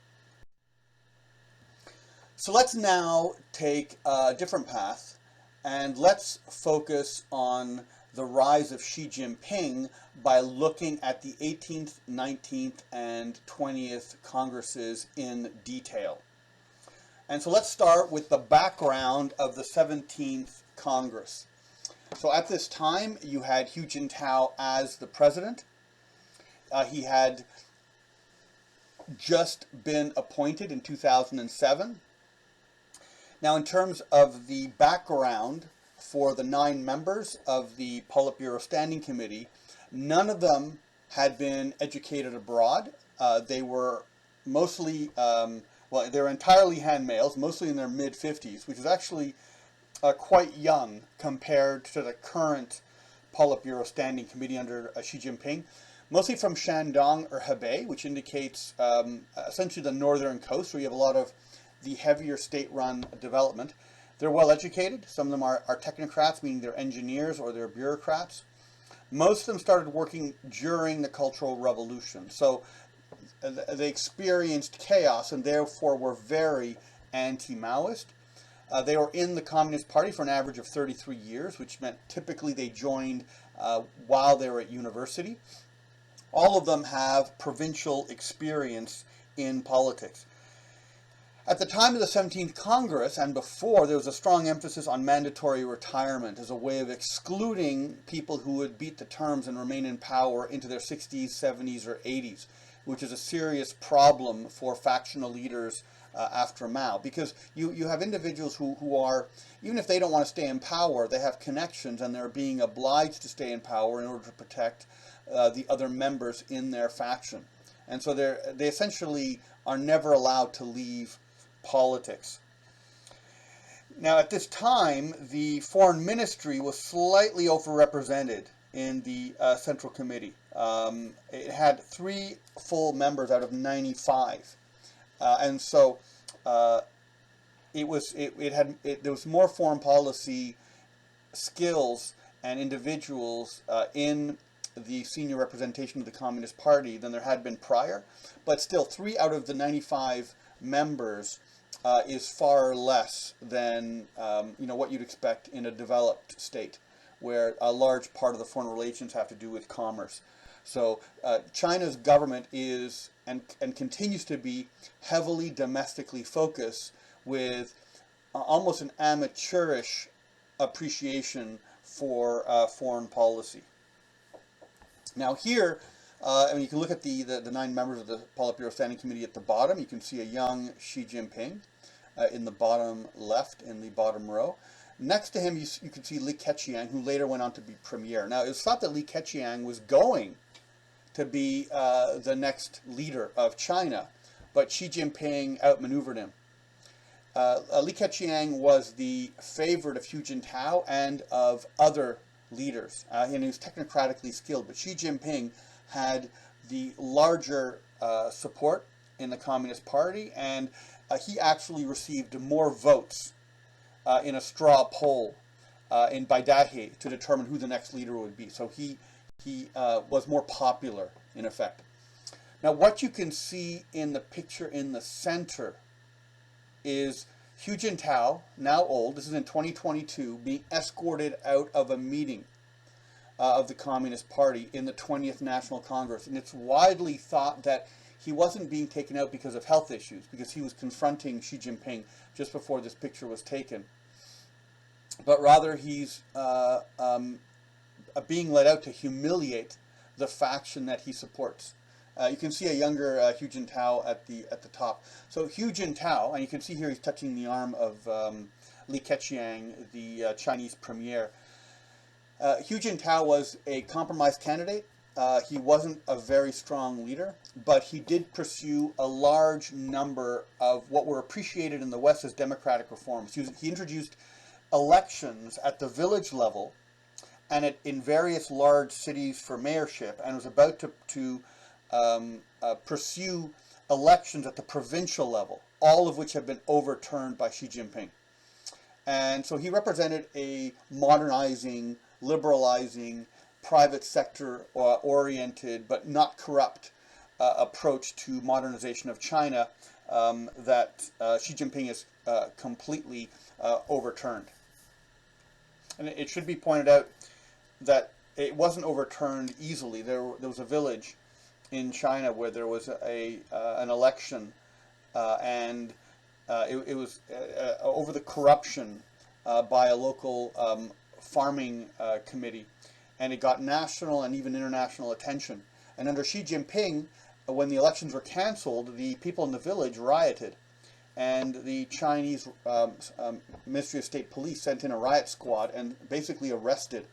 So let's now take a different path, and let's focus on the rise of Xi Jinping by looking at the 18th, 19th, and 20th Congresses in detail. And so let's start with the background of the 17th Congress. So at this time, you had Hu Jintao as the president. He had just been appointed in 2007. Now, in terms of the background for the 9 members of the Politburo Standing Committee, none of them had been educated abroad. They were mostly, they were entirely Han males, mostly in their mid-50s, which is actually quite young compared to the current Politburo Standing Committee under Xi Jinping. mostly from Shandong or Hebei, which indicates essentially the northern coast, where you have a lot of the heavier state-run development. They're well educated. Some of them are technocrats, meaning they're engineers or they're bureaucrats. Most of them started working during the Cultural Revolution. So they experienced chaos and therefore were very anti-Maoist. They were in the Communist Party for an average of 33 years, which meant typically they joined while they were at university. All of them have provincial experience in politics. At the time of the 17th Congress and before, there was a strong emphasis on mandatory retirement as a way of excluding people who would beat the terms and remain in power into their 60s, 70s, or 80s, which is a serious problem for factional leaders after Mao. Because you have individuals who are, even if they don't want to stay in power, they have connections and they're being obliged to stay in power in order to protect the other members in their faction. And so they essentially are never allowed to leave politics. Now, at this time, the foreign ministry was slightly overrepresented in the Central Committee. It had 3 full members out of 95, and so there was more foreign policy skills and individuals in the senior representation of the Communist Party than there had been prior, but still 3 out of the 95 members is far less than what you'd expect in a developed state, where a large part of the foreign relations have to do with commerce. So China's government is and continues to be heavily domestically focused, with almost an amateurish appreciation for foreign policy. Now here, you can look at the 9 members of the Politburo Standing Committee at the bottom. You can see a young Xi Jinping in the bottom left, in the bottom row. Next to him, you can see Li Keqiang, who later went on to be premier. Now, it was thought that Li Keqiang was going to be the next leader of China, but Xi Jinping outmaneuvered him. Li Keqiang was the favorite of Hu Jintao and of other leaders, and he was technocratically skilled, but Xi Jinping had the larger support in the Communist Party, and he actually received more votes in a straw poll in Baidahe to determine who the next leader would be. So he was more popular, in effect. Now, what you can see in the picture in the center is Hu Jintao, now old, this is in 2022, being escorted out of a meeting of the Communist Party in the 20th National Congress. And it's widely thought that he wasn't being taken out because of health issues, because he was confronting Xi Jinping just before this picture was taken. But rather, he's being let out to humiliate the faction that he supports. You can see a younger Hu Jintao at the top. So Hu Jintao, and you can see here he's touching the arm of Li Keqiang, the Chinese premier. Hu Jintao was a compromise candidate. He wasn't a very strong leader, but he did pursue a large number of what were appreciated in the West as democratic reforms. He introduced elections at the village level and in various large cities for mayorship, and was about to pursue elections at the provincial level, all of which have been overturned by Xi Jinping. And so he represented a modernizing, liberalizing, private sector oriented but not corrupt approach to modernization of China that Xi Jinping has completely overturned. And it should be pointed out that it wasn't overturned easily. There was a village in China where there was an election, and it was over the corruption by a local farming committee, and it got national and even international attention. And under Xi Jinping, when the elections were canceled, the people in the village rioted, and the Chinese Ministry of State Police sent in a riot squad and basically arrested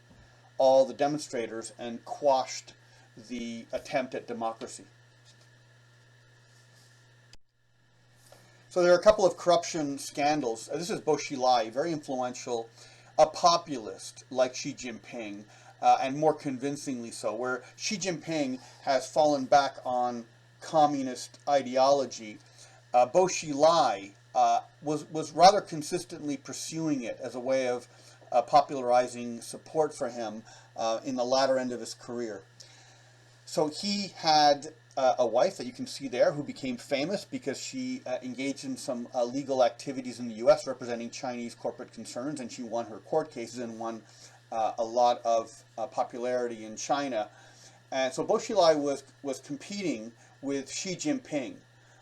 all the demonstrators and quashed the attempt at democracy. So there are a couple of corruption scandals. This is Bo Xilai, very influential, a populist like Xi Jinping, and more convincingly so, where Xi Jinping has fallen back on communist ideology. Bo Xilai was rather consistently pursuing it as a way of popularizing support for him in the latter end of his career. So he had a wife that you can see there who became famous because she engaged in some legal activities in the U.S. representing Chinese corporate concerns, and she won her court cases and won a lot of popularity in China. And so Bo Xilai was competing with Xi Jinping,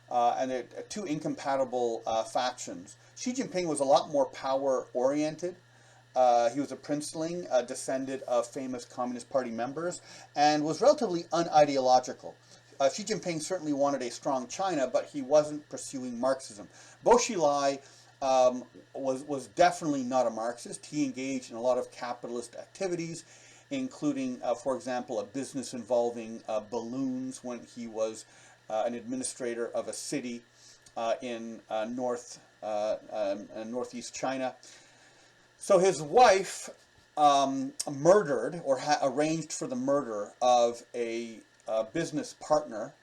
and they're two incompatible factions. Xi Jinping was a lot more power-oriented. He was a princeling, descended of famous Communist Party members, and was relatively unideological. Xi Jinping certainly wanted a strong China, but he wasn't pursuing Marxism. Bo Xilai was definitely not a Marxist. He engaged in a lot of capitalist activities, including, for example, a business involving balloons when he was an administrator of a city in northeast China. So his wife murdered or arranged for the murder of a business partner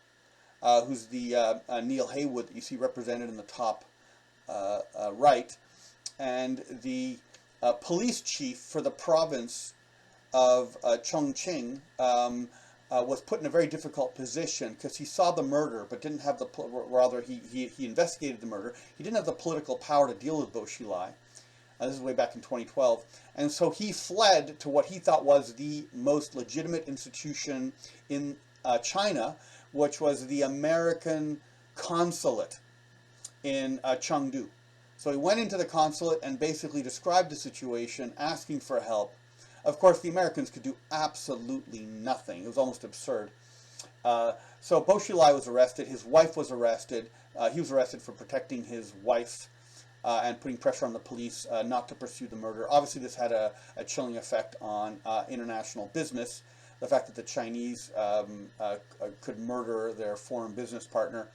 who's the Neil Haywood that you see represented in the top right, and the police chief for the province of Chongqing was put in a very difficult position because he saw the murder but didn't have he investigated the murder. He didn't have the political power to deal with Bo Xilai. This is way back in 2012. And so he fled to what he thought was the most legitimate institution in China, which was the American consulate in Chengdu. So he went into the consulate and basically described the situation, asking for help. Of course, the Americans could do absolutely nothing. It was almost absurd. So Bo Xilai was arrested. His wife was arrested. He was arrested for protecting his wife and putting pressure on the police not to pursue the murder. Obviously, this had a chilling effect on international business. The fact that the Chinese could murder their foreign business partner.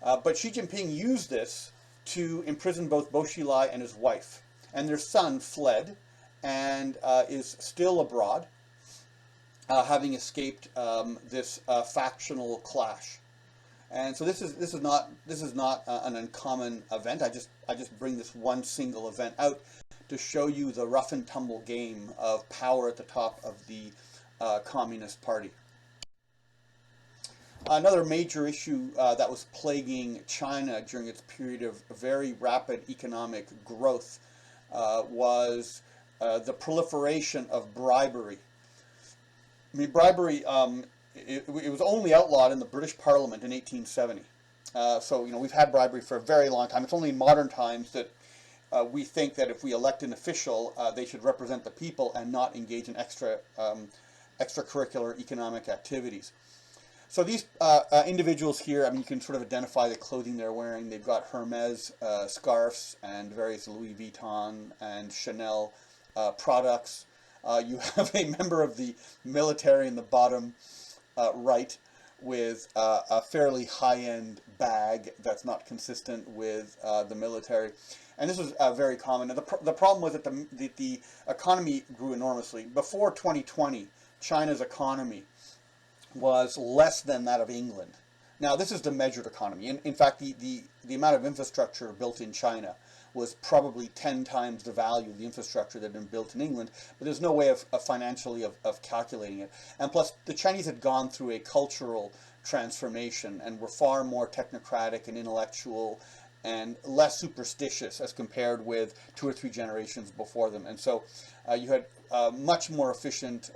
But Xi Jinping used this to imprison both Bo Xilai and his wife. And their son fled and is still abroad, having escaped this factional clash. And so this is not an uncommon event. I just bring this one single event out to show you the rough and tumble game of power at the top of the Communist Party. Another major issue that was plaguing China during its period of very rapid economic growth was the proliferation of bribery. I mean, bribery. It was only outlawed in the British Parliament in 1870. So, we've had bribery for a very long time. It's only in modern times that we think that if we elect an official, they should represent the people and not engage in extracurricular economic activities. So these individuals here, I mean, you can sort of identify the clothing they're wearing. They've got Hermes scarves and various Louis Vuitton and Chanel products. You have a member of the military in the bottom right with a fairly high-end bag that's not consistent with the military. And this was very common. And the problem was that the economy grew enormously. Before 2020, China's economy was less than that of England. Now, this is the measured economy. In fact, the amount of infrastructure built in China was probably 10 times the value of the infrastructure that had been built in England, but there's no way of financially of calculating it. And plus, the Chinese had gone through a cultural transformation and were far more technocratic and intellectual and less superstitious as compared with 2 or 3 generations before them. And so you had much more efficient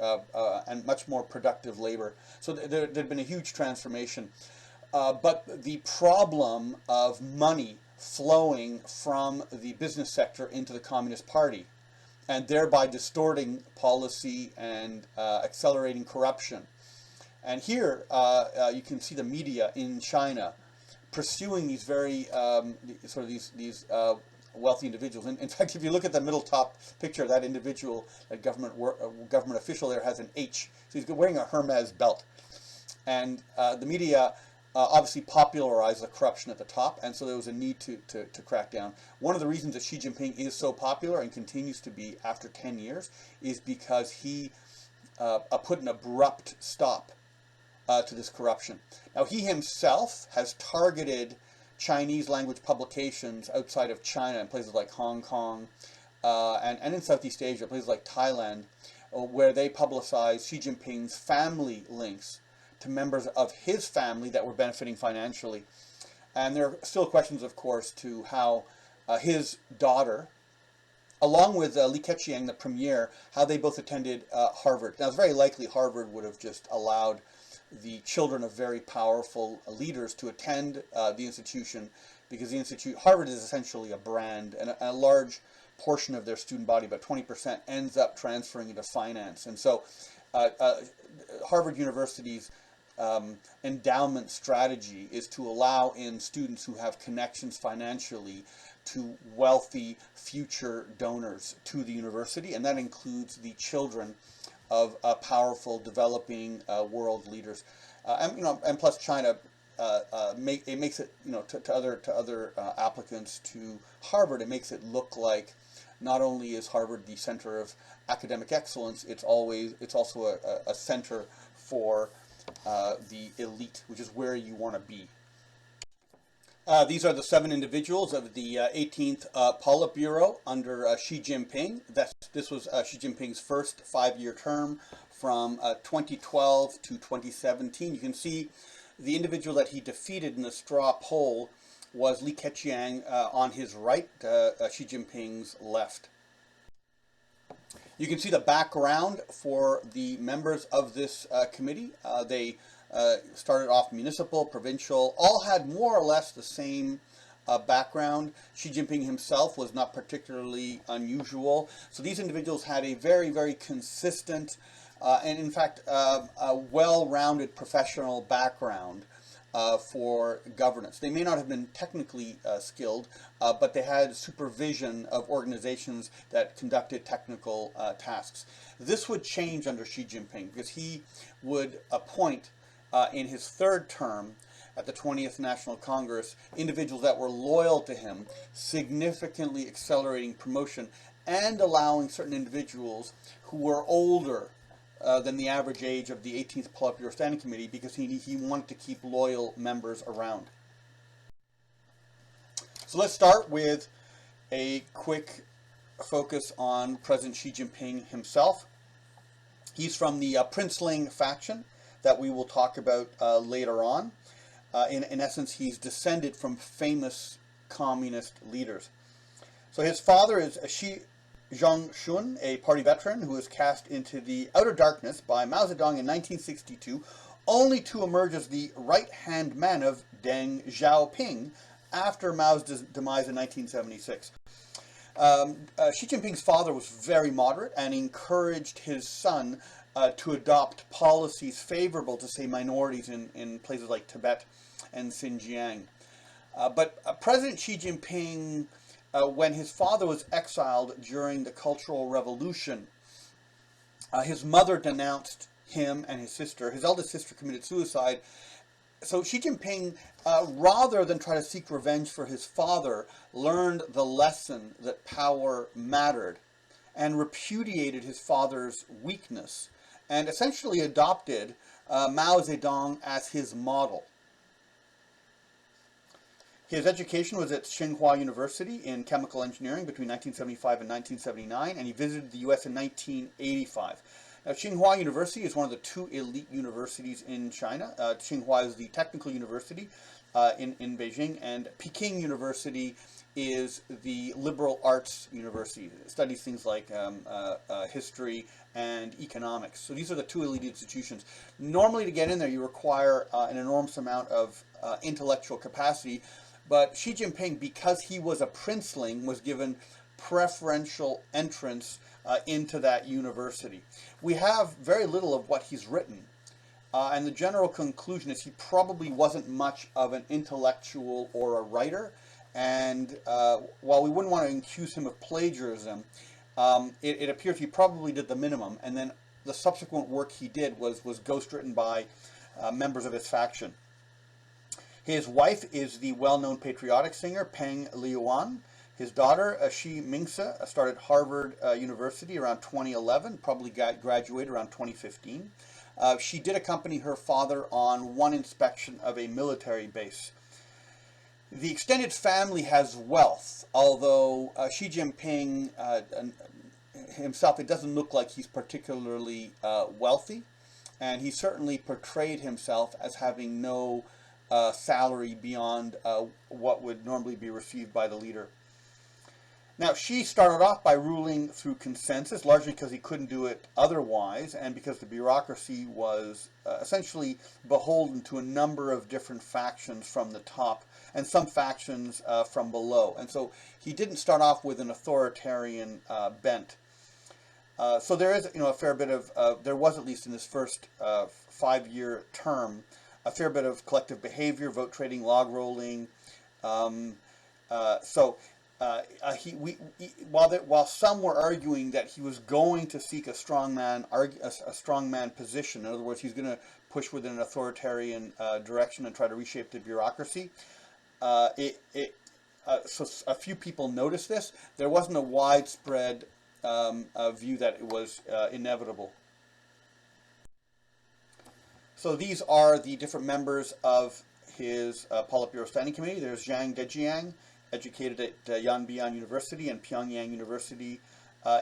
and much more productive labor. So there'd been a huge transformation. But the problem of money flowing from the business sector into the Communist Party and thereby distorting policy and accelerating corruption. And here you can see the media in China pursuing these very these wealthy individuals. In fact, if you look at the middle top picture, that individual, that government official there has an H. So he's wearing a Hermes belt. And the media obviously popularized the corruption at the top, and so there was a need to crack down. One of the reasons that Xi Jinping is so popular and continues to be after 10 years is because he put an abrupt stop to this corruption. Now, he himself has targeted Chinese language publications outside of China in places like Hong Kong and in Southeast Asia, places like Thailand, where they publicize Xi Jinping's family links to members of his family that were benefiting financially. And there are still questions, of course, to how his daughter, along with Li Keqiang, the premier, how they both attended Harvard. Now, it's very likely Harvard would have just allowed the children of very powerful leaders to attend the institution, because Harvard is essentially a brand, and a large portion of their student body, about 20%, ends up transferring into finance. And so Harvard University's endowment strategy is to allow in students who have connections financially to wealthy future donors to the university, and that includes the children of powerful developing world leaders. And plus China it makes it, to other applicants to Harvard, it makes it look like not only is Harvard the center of academic excellence, it's also a center for the elite, which is where you want to be. These are the 7 individuals of the 18th Politburo under Xi Jinping. This was Xi Jinping's first 5-year term from 2012 to 2017. You can see the individual that he defeated in the straw poll was Li Keqiang on his right, Xi Jinping's left. You can see the background for the members of this committee. They started off municipal, provincial, all had more or less the same background. Xi Jinping himself was not particularly unusual. So these individuals had a very, very consistent and in fact a well-rounded professional background for governance. They may not have been technically skilled, but they had supervision of organizations that conducted technical tasks. This would change under Xi Jinping, because he would appoint in his 3rd term at the 20th National Congress individuals that were loyal to him, significantly accelerating promotion and allowing certain individuals who were older than the average age of the 18th Politburo Standing Committee, because he wanted to keep loyal members around. So let's start with a quick focus on President Xi Jinping himself. He's from the Princeling faction that we will talk about later on. In essence, he's descended from famous communist leaders. So his father is Xi Zhongxun, a party veteran who was cast into the outer darkness by Mao Zedong in 1962, only to emerge as the right-hand man of Deng Xiaoping after Mao's demise in 1976. Xi Jinping's father was very moderate and encouraged his son to adopt policies favorable to, say, minorities in places like Tibet and Xinjiang. But President Xi Jinping, when his father was exiled during the Cultural Revolution, his mother denounced him and his sister. His eldest sister committed suicide. So Xi Jinping, rather than try to seek revenge for his father, learned the lesson that power mattered and repudiated his father's weakness, and essentially adopted Mao Zedong as his model. His education was at Tsinghua University in chemical engineering between 1975 and 1979, and he visited the U.S. in 1985. Now, Tsinghua University is one of the 2 elite universities in China. Tsinghua is the technical university in Beijing, and Peking University is the liberal arts university. It studies things like history and economics. So these are the 2 elite institutions. Normally, to get in there, you require an enormous amount of intellectual capacity. But Xi Jinping, because he was a princeling, was given preferential entrance into that university. We have very little of what he's written, and the general conclusion is he probably wasn't much of an intellectual or a writer, and while we wouldn't want to accuse him of plagiarism, it appears he probably did the minimum, and then the subsequent work he did was ghostwritten by members of his faction. His wife is the well-known patriotic singer Peng Liyuan. His daughter, Shi Mingse, started Harvard University around 2011, probably graduated around 2015. She did accompany her father on one inspection of a military base. The extended family has wealth, although Xi Jinping himself, it doesn't look like he's particularly wealthy, and he certainly portrayed himself as having no salary beyond what would normally be received by the leader. Now, Xi started off by ruling through consensus, largely because he couldn't do it otherwise, and because the bureaucracy was essentially beholden to a number of different factions from the top, and some factions from below. And so he didn't start off with an authoritarian bent. So there is, a fair bit of, there was at least in this first 5-year term, a fair bit of collective behavior, vote trading, log rolling. While some were arguing that he was going to seek a strongman position, in other words, he's going to push within an authoritarian direction and try to reshape the bureaucracy. So a few people noticed this. There wasn't a widespread view that it was inevitable. So these are the different members of his Politburo Standing Committee. There's Zhang Dejiang, educated at Yanbian University and Pyongyang University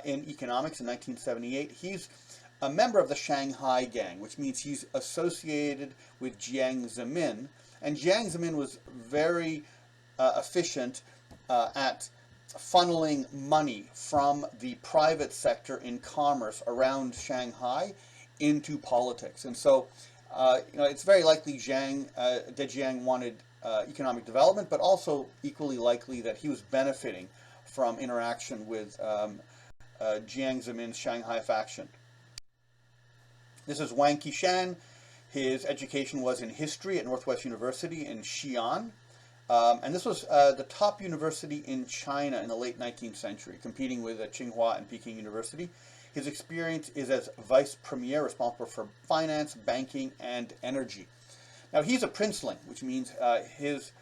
in economics in 1978. He's a member of the Shanghai Gang, which means he's associated with Jiang Zemin. And Jiang Zemin was very efficient at funneling money from the private sector in commerce around Shanghai into politics. And so, it's very likely Dejiang wanted economic development, but also equally likely that he was benefiting from interaction with Jiang Zemin's Shanghai faction. This is Wang Qishan. His education was in history at Northwest University in Xi'an. And this was the top university in China in the late 19th century, competing with Tsinghua and Peking University. His experience is as vice premier, responsible for finance, banking, and energy. Now, he's a princeling, which means his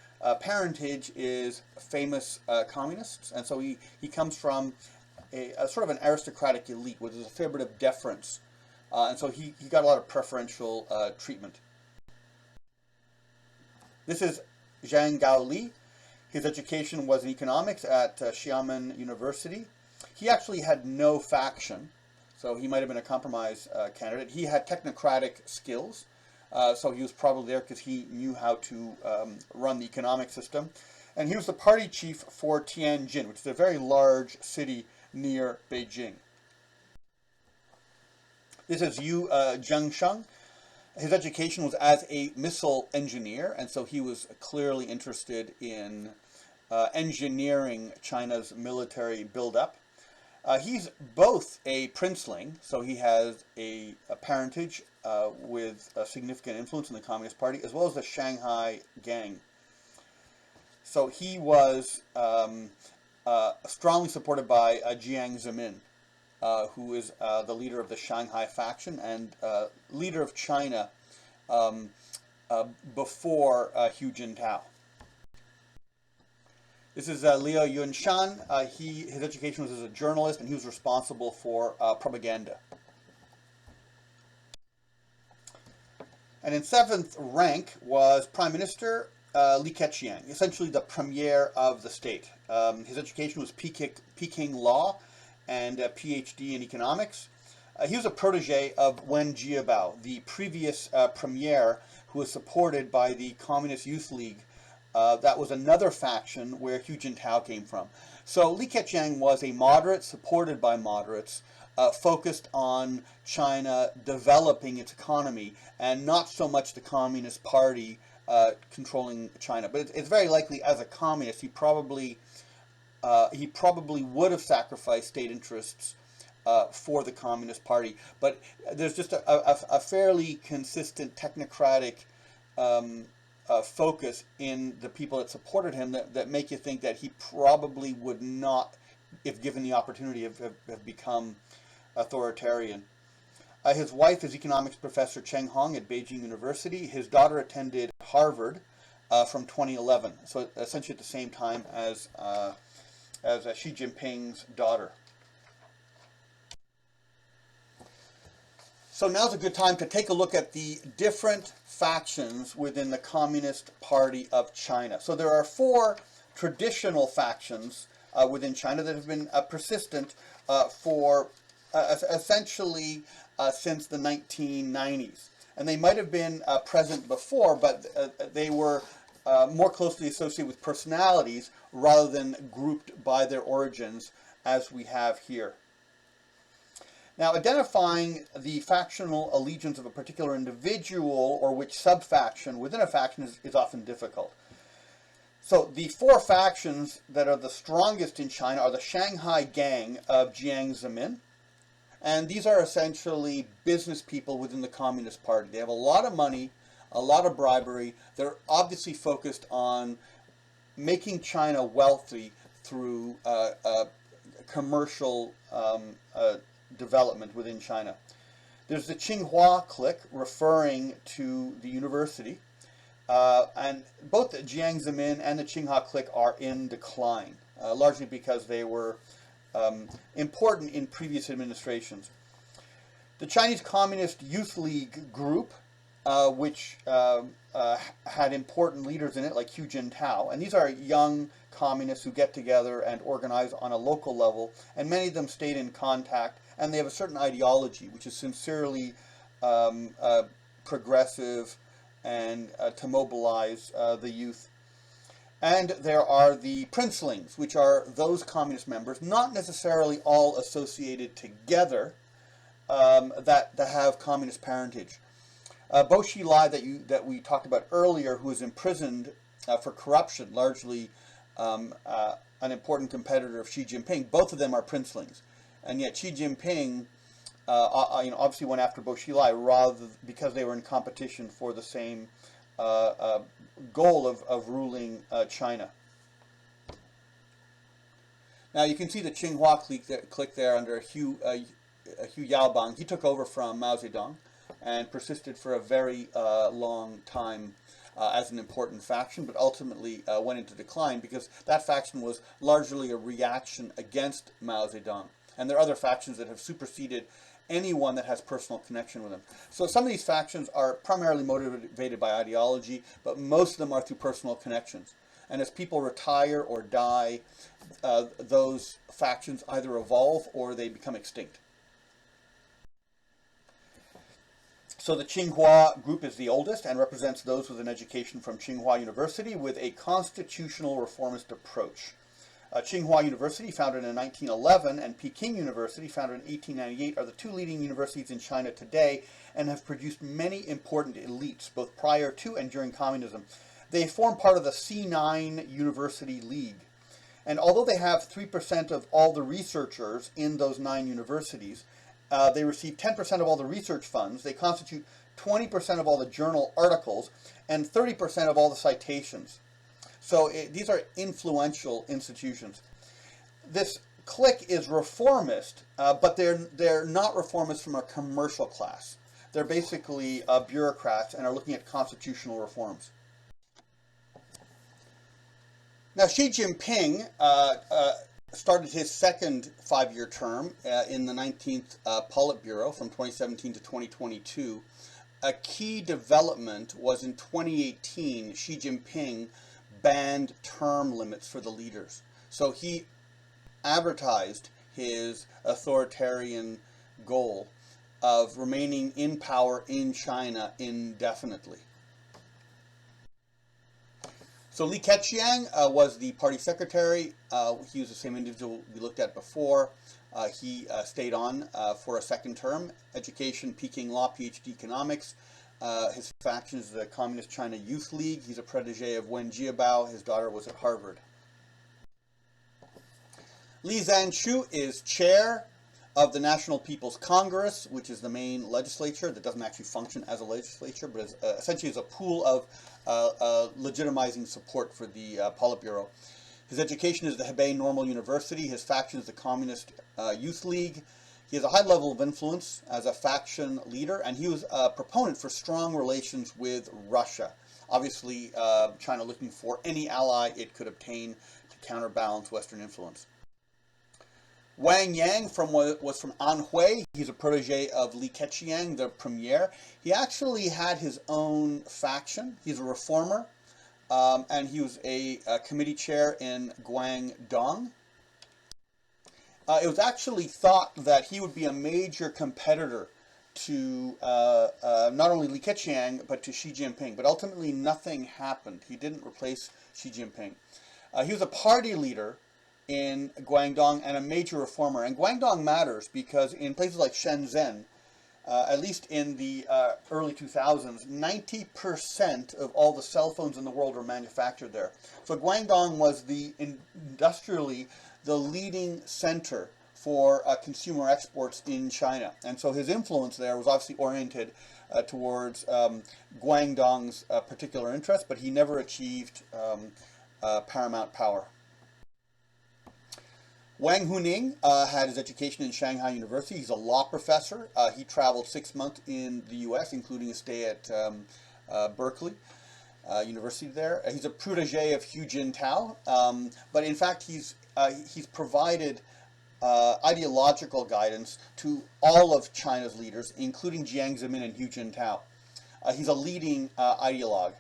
parentage is famous communists, and so he comes from a sort of an aristocratic elite where there's a fair bit of deference, and so he got a lot of preferential treatment. This is Zhang Gaoli. His education was in economics at Xiamen University. He actually had no faction, so he might have been a compromise candidate. He had technocratic skills. So he was probably there because he knew how to run the economic system. And he was the party chief for Tianjin, which is a very large city near Beijing. This is Yu Zhengsheng. His education was as a missile engineer, and so he was clearly interested in engineering China's military buildup. He's both a princeling, so he has a parentage with a significant influence in the Communist Party, as well as the Shanghai Gang. So he was strongly supported by Jiang Zemin, who is the leader of the Shanghai faction and leader of China before Hu Jintao. This is Liu Yunshan. His education was as a journalist, and he was responsible for propaganda. And in 7th rank was Prime Minister Li Keqiang, essentially the premier of the state. His education was Peking law and a PhD in economics. He was a protege of Wen Jiabao, the previous premier who was supported by the Communist Youth League. That was another faction where Hu Jintao came from. So Li Keqiang was a moderate, supported by moderates, focused on China developing its economy, and not so much the Communist Party controlling China. But it's very likely, as a communist, he probably would have sacrificed state interests for the Communist Party. But there's just a fairly consistent technocratic focus in the people that supported him that make you think that he probably would not, if given the opportunity, have become authoritarian. His wife is economics professor Cheng Hong at Beijing University. His daughter attended Harvard from 2011, so essentially at the same time as as Xi Jinping's daughter. So now's a good time to take a look at the different factions within the Communist Party of China. So there are four traditional factions within China that have been persistent for essentially since the 1990s. And they might have been present before, but they were more closely associated with personalities rather than grouped by their origins as we have here. Now, identifying the factional allegiance of a particular individual or which sub-faction within a faction is often difficult. So the four factions that are the strongest in China are the Shanghai Gang of Jiang Zemin. And these are essentially business people within the Communist Party. They have a lot of money, a lot of bribery. They're obviously focused on making China wealthy through commercial development within China. There's the Tsinghua clique, referring to the university. And both the Jiang Zemin and the Tsinghua clique are in decline, largely because they were important in previous administrations. The Chinese Communist Youth League group, which had important leaders in it, like Hu Jintao, and these are young communists who get together and organize on a local level, and many of them stayed in contact, and they have a certain ideology, which is sincerely progressive and to mobilize the youth. And there are the princelings, which are those communist members, not necessarily all associated together, that have communist parentage. Bo Xilai, that we talked about earlier, who was imprisoned for corruption, largely an important competitor of Xi Jinping, both of them are princelings. And yet Xi Jinping obviously went after Bo Xilai because they were in competition for the same goal of ruling China. Now you can see the Tsinghua clique there under Hu Yaobang. He took over from Mao Zedong and persisted for a very long time as an important faction, but ultimately went into decline because that faction was largely a reaction against Mao Zedong. And there are other factions that have superseded anyone that has personal connection with them. So some of these factions are primarily motivated by ideology, but most of them are through personal connections. And as people retire or die, those factions either evolve or they become extinct. So the Tsinghua group is the oldest and represents those with an education from Tsinghua University with a constitutional reformist approach. Tsinghua University, founded in 1911, and Peking University, founded in 1898, are the two leading universities in China today and have produced many important elites, both prior to and during communism. They form part of the C9 University League. And although they have 3% of all the researchers in those 9 universities, they receive 10% of all the research funds, they constitute 20% of all the journal articles, and 30% of all the citations. So these are influential institutions. This clique is reformist, but they're not reformists from a commercial class. They're basically bureaucrats and are looking at constitutional reforms. Now, Xi Jinping started his second 5-year term in the 19th Politburo from 2017 to 2022. A key development was in 2018, Xi Jinping banned term limits for the leaders. So he advertised his authoritarian goal of remaining in power in China indefinitely. So Li Keqiang was the party secretary. He was the same individual we looked at before. He stayed on for a second term. Education, Peking Law, PhD Economics. His faction is the Communist China Youth League. He's a protege of Wen Jiabao. His daughter was at Harvard. Li Zhanshu is chair of the National People's Congress, which is the main legislature that doesn't actually function as a legislature, but is, essentially is a pool of legitimizing support for the Politburo. His education is the Hebei Normal University. His faction is the Communist Youth League. He has a high level of influence as a faction leader, and he was a proponent for strong relations with Russia. Obviously, China looking for any ally it could obtain to counterbalance Western influence. Wang Yang was from Anhui. He's a protege of Li Keqiang, the premier. He actually had his own faction. He's a reformer, and he was a committee chair in Guangdong. It was actually thought that he would be a major competitor to not only Li Keqiang, but to Xi Jinping. But ultimately, nothing happened. He didn't replace Xi Jinping. He was a party leader in Guangdong and a major reformer. And Guangdong matters because in places like Shenzhen, at least in the early 2000s, 90% of all the cell phones in the world were manufactured there. So Guangdong was industrially the leading center for consumer exports in China. And so his influence there was obviously oriented towards Guangdong's particular interest, but he never achieved paramount power. Wang Huning had his education in Shanghai University. He's a law professor. He traveled 6 months in the U.S., including a stay at Berkeley University there. He's a protege of Hu Jintao, but in fact he's provided ideological guidance to all of China's leaders, including Jiang Zemin and Hu Jintao. He's a leading ideologue.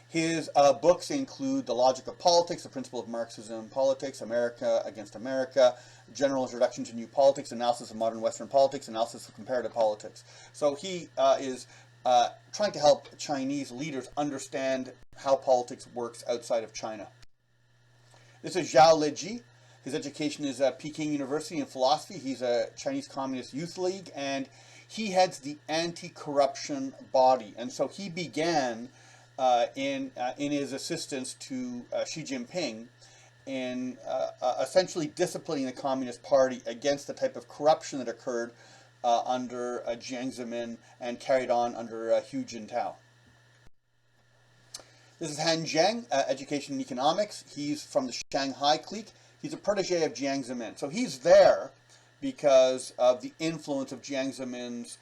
His books include The Logic of Politics, The Principle of Marxism, Politics, America Against America, General Introduction to New Politics, Analysis of Modern Western Politics, Analysis of Comparative Politics. So he is trying to help Chinese leaders understand how politics works outside of China. This is Zhao Leji. His education is at Peking University in philosophy. He's a Chinese Communist Youth League, and he heads the anti-corruption body. And so he began in his assistance to Xi Jinping in essentially disciplining the Communist Party against the type of corruption that occurred under Jiang Zemin and carried on under Hu Jintao. This is Han Zheng, education in economics. He's from the Shanghai clique. He's a protege of Jiang Zemin. So he's there because of the influence of Jiang Zemin's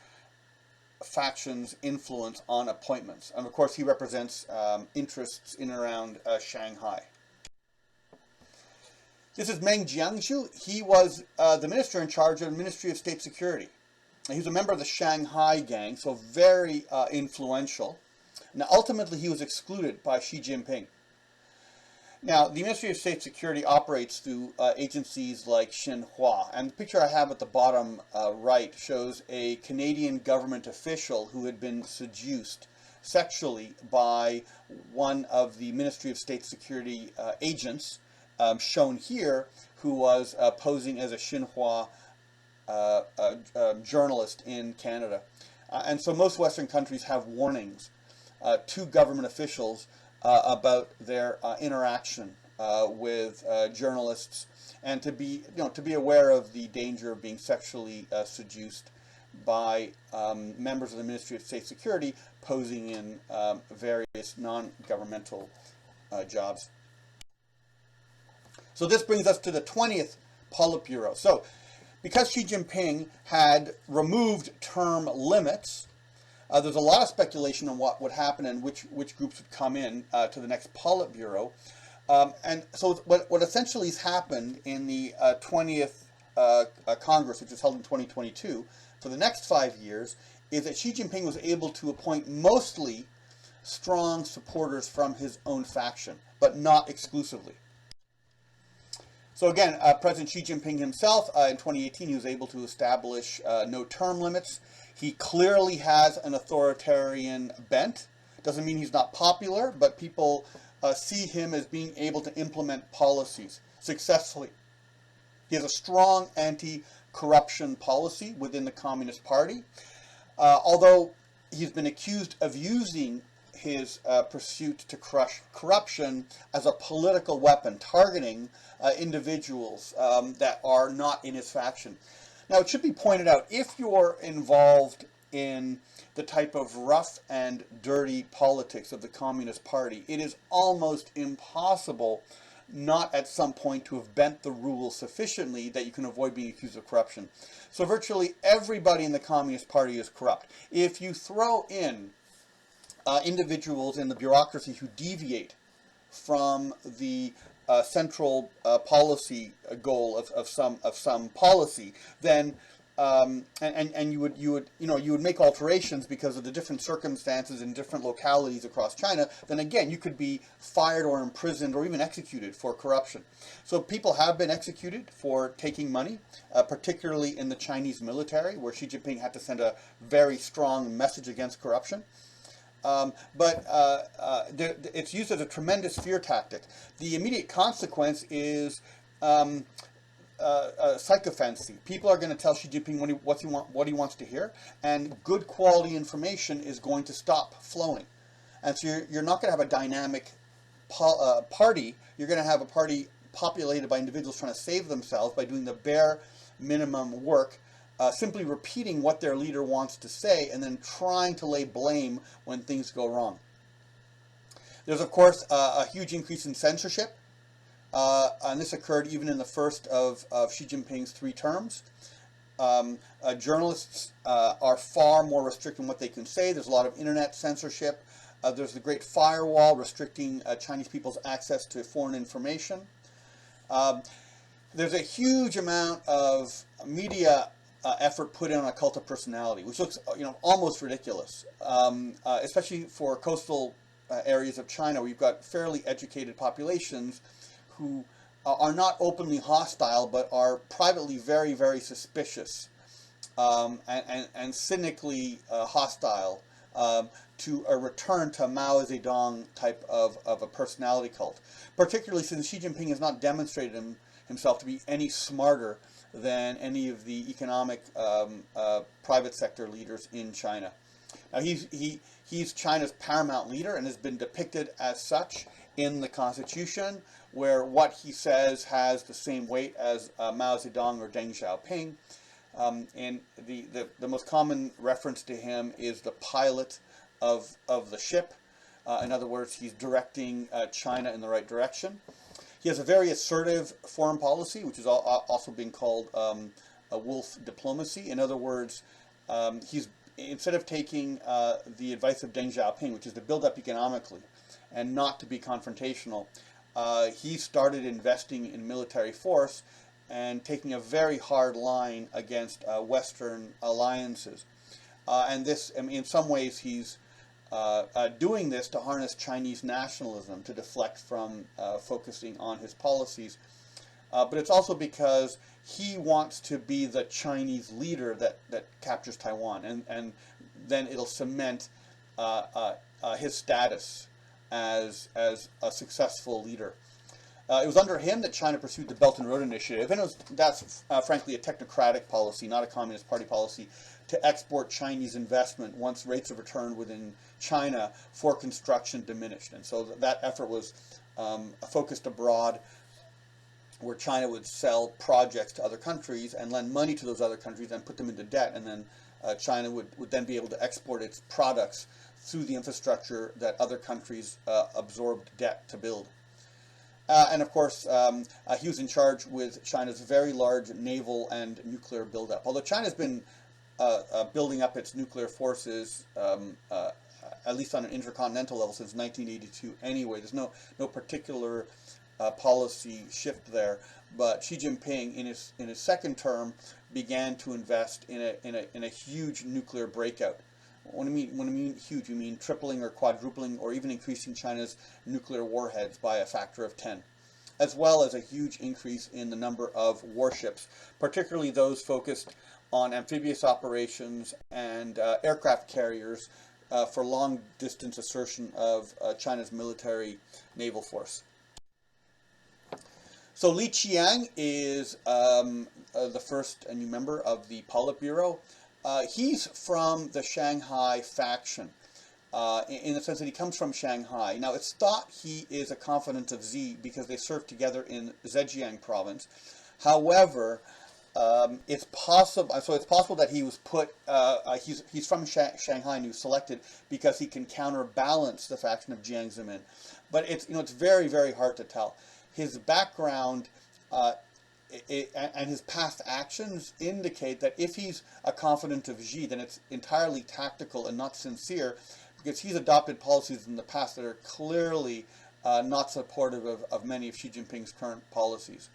faction's influence on appointments. And of course, he represents interests in and around Shanghai. This is Meng Jiangxiu. He was the minister in charge of the Ministry of State Security. He was a member of the Shanghai gang, so very influential. Now, ultimately, he was excluded by Xi Jinping. Now, the Ministry of State Security operates through agencies like Xinhua, and the picture I have at the bottom right shows a Canadian government official who had been seduced sexually by one of the Ministry of State Security agents, shown here, who was posing as a Xinhua journalist in Canada. And so most Western countries have warnings to government officials about their interaction with journalists, and to be aware of the danger of being sexually seduced by members of the Ministry of State Security posing in various non-governmental jobs. So this brings us to the 20th Politburo. So because Xi Jinping had removed term limits, there's a lot of speculation on what would happen and which groups would come in to the next Politburo. And so what essentially has happened in the 20th Congress, which was held in 2022, for the next 5 years, is that Xi Jinping was able to appoint mostly strong supporters from his own faction, but not exclusively. So again, President Xi Jinping himself, in 2018, he was able to establish no term limits. He clearly has an authoritarian bent. Doesn't mean he's not popular, but people see him as being able to implement policies successfully. He has a strong anti-corruption policy within the Communist Party, although he's been accused of using his pursuit to crush corruption as a political weapon, targeting individuals that are not in his faction. Now, it should be pointed out, if you're involved in the type of rough and dirty politics of the Communist Party, it is almost impossible not at some point to have bent the rules sufficiently that you can avoid being accused of corruption. So virtually everybody in the Communist Party is corrupt. If you throw in individuals in the bureaucracy who deviate from the central policy goal of some policy, then and you would make alterations because of the different circumstances in different localities across China, then again you could be fired or imprisoned or even executed for corruption. So people have been executed for taking money, particularly in the Chinese military, where Xi Jinping had to send a very strong message against corruption. It's used as a tremendous fear tactic. The immediate consequence is sycophancy. People are going to tell Xi Jinping what he wants to hear, and good quality information is going to stop flowing. And so you're not going to have a dynamic party. You're going to have a party populated by individuals trying to save themselves by doing the bare minimum work, simply repeating what their leader wants to say, and then trying to lay blame when things go wrong. There's, of course, a huge increase in censorship. And this occurred even in the first of Xi Jinping's 3 terms. Journalists are far more restricted in what they can say. There's a lot of internet censorship. There's the Great Firewall restricting Chinese people's access to foreign information. There's a huge amount of media effort put in on a cult of personality, which looks almost ridiculous, especially for coastal areas of China where you've got fairly educated populations who are not openly hostile, but are privately very, very suspicious and cynically hostile to a return to Mao Zedong type of a personality cult, particularly since Xi Jinping has not demonstrated himself to be any smarter than any of the economic private sector leaders in China. Now he's China's paramount leader and has been depicted as such in the Constitution, where what he says has the same weight as Mao Zedong or Deng Xiaoping. And the most common reference to him is the pilot of the ship. In other words, he's directing China in the right direction. He has a very assertive foreign policy, which is also being called a wolf diplomacy. In other words, he's instead of taking the advice of Deng Xiaoping, which is to build up economically and not to be confrontational, he started investing in military force and taking a very hard line against Western alliances. And this, in some ways, he's doing this to harness Chinese nationalism, to deflect from focusing on his policies. But it's also because he wants to be the Chinese leader that captures Taiwan, and then it'll cement his status as a successful leader. It was under him that China pursued the Belt and Road Initiative, and that's frankly a technocratic policy, not a Communist Party policy, to export Chinese investment once rates of return within China for construction diminished. And so that effort was focused abroad, where China would sell projects to other countries and lend money to those other countries and put them into debt, and then China would then be able to export its products through the infrastructure that other countries absorbed debt to build. And of course, he was in charge with China's very large naval and nuclear buildup. Although China's been building up its nuclear forces, at least on an intercontinental level, since 1982 anyway. There's no particular policy shift there. But Xi Jinping, in his second term, began to invest in a huge nuclear breakout. When I mean huge, you mean tripling or quadrupling or even increasing China's nuclear warheads by a factor of 10, as well as a huge increase in the number of warships, particularly those focused on amphibious operations and aircraft carriers for long-distance assertion of China's military naval force. So Li Qiang is the first new member of the Politburo. He's from the Shanghai faction, in the sense that he comes from Shanghai. Now, it's thought he is a confidant of Xi because they served together in Zhejiang province. However, it's possible that he was put. He's from Shanghai and he was selected because he can counterbalance the faction of Jiang Zemin. But it's very, very hard to tell. His background and his past actions indicate that if he's a confidant of Xi, then it's entirely tactical and not sincere, because he's adopted policies in the past that are clearly not supportive of many of Xi Jinping's current policies.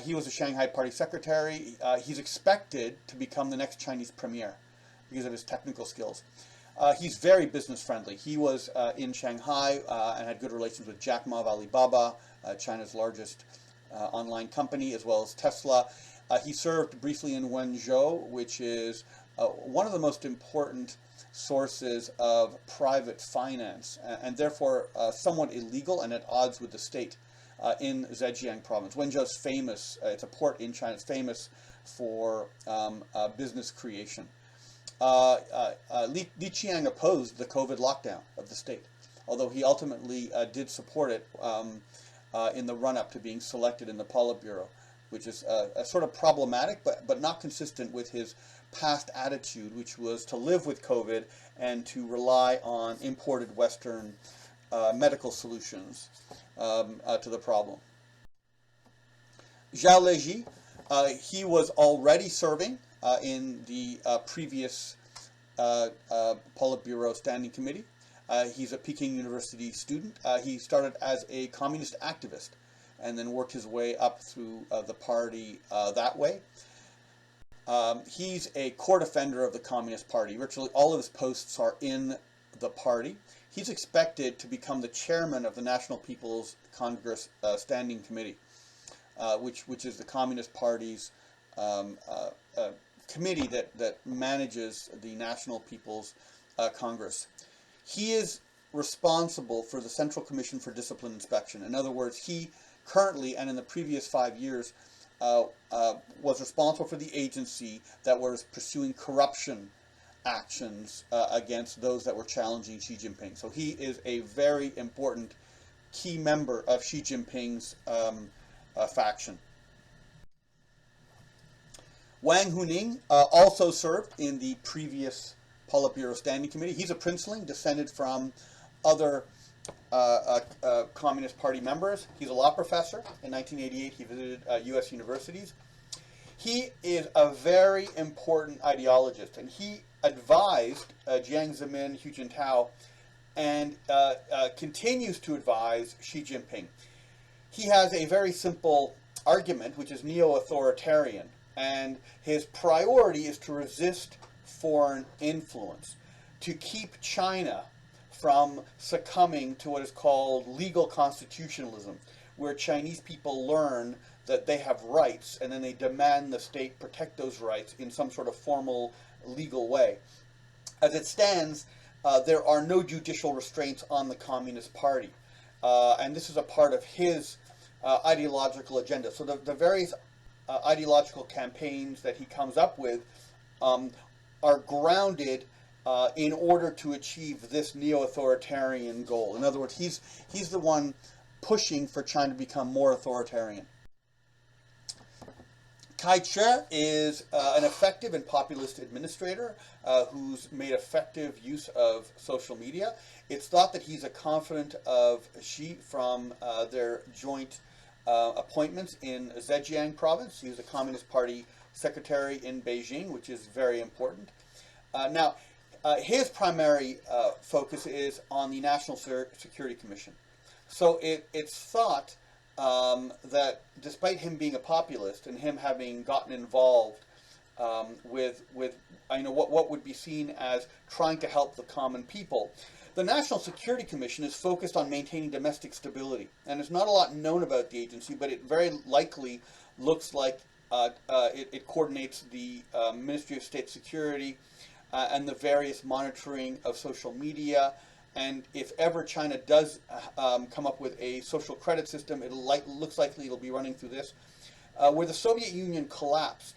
He was a Shanghai Party secretary. He's expected to become the next Chinese premier because of his technical skills. He's very business friendly. He was in Shanghai and had good relations with Jack Ma of Alibaba, China's largest online company, as well as Tesla. He served briefly in Wenzhou, which is one of the most important sources of private finance, and therefore somewhat illegal and at odds with the state in Zhejiang province. Wenzhou is famous, it's a port in China, it's famous for business creation. Li Qiang opposed the COVID lockdown of the state, although he ultimately did support it in the run-up to being selected in the Politburo, which is sort of problematic, but not consistent with his past attitude, which was to live with COVID and to rely on imported Western medical solutions to the problem. Zhao Leji, he was already serving in the previous Politburo Standing Committee. He's a Peking University student. He started as a communist activist and then worked his way up through the party that way. He's a core defender of the Communist Party. Virtually all of his posts are in the party. He's expected to become the chairman of the National People's Congress Standing Committee, which is the Communist Party's committee that manages the National People's Congress. He is responsible for the Central Commission for Discipline Inspection. In other words, he currently and in the previous 5 years was responsible for the agency that was pursuing corruption actions against those that were challenging Xi Jinping. So he is a very important key member of Xi Jinping's faction. Wang Huning also served in the previous Politburo Standing Committee. He's a princeling descended from other Communist Party members. He's a law professor. In 1988, he visited U.S. universities. He is a very important ideologist, and he advised Jiang Zemin, Hu Jintao, and continues to advise Xi Jinping. He has a very simple argument, which is neo-authoritarian, and his priority is to resist foreign influence, to keep China from succumbing to what is called legal constitutionalism, where Chinese people learn that they have rights and then they demand the state protect those rights in some sort of formal legal way. As it stands, there are no judicial restraints on the Communist Party, and this is a part of his ideological agenda. So the various ideological campaigns that he comes up with are grounded in order to achieve this neo-authoritarian goal. In other words, he's the one pushing for China to become more authoritarian. Kai Che is an effective and populist administrator who's made effective use of social media. It's thought that he's a confidant of Xi from their joint appointments in Zhejiang province. He was a Communist Party secretary in Beijing, which is very important. Now, his primary focus is on the National Security Commission. So it's thought that despite him being a populist and him having gotten involved with what would be seen as trying to help the common people, the National Security Commission is focused on maintaining domestic stability. And there's not a lot known about the agency, but it very likely looks like it coordinates the Ministry of State Security and the various monitoring of social media. And if ever China does come up with a social credit system, looks likely it'll be running through this. Where the Soviet Union collapsed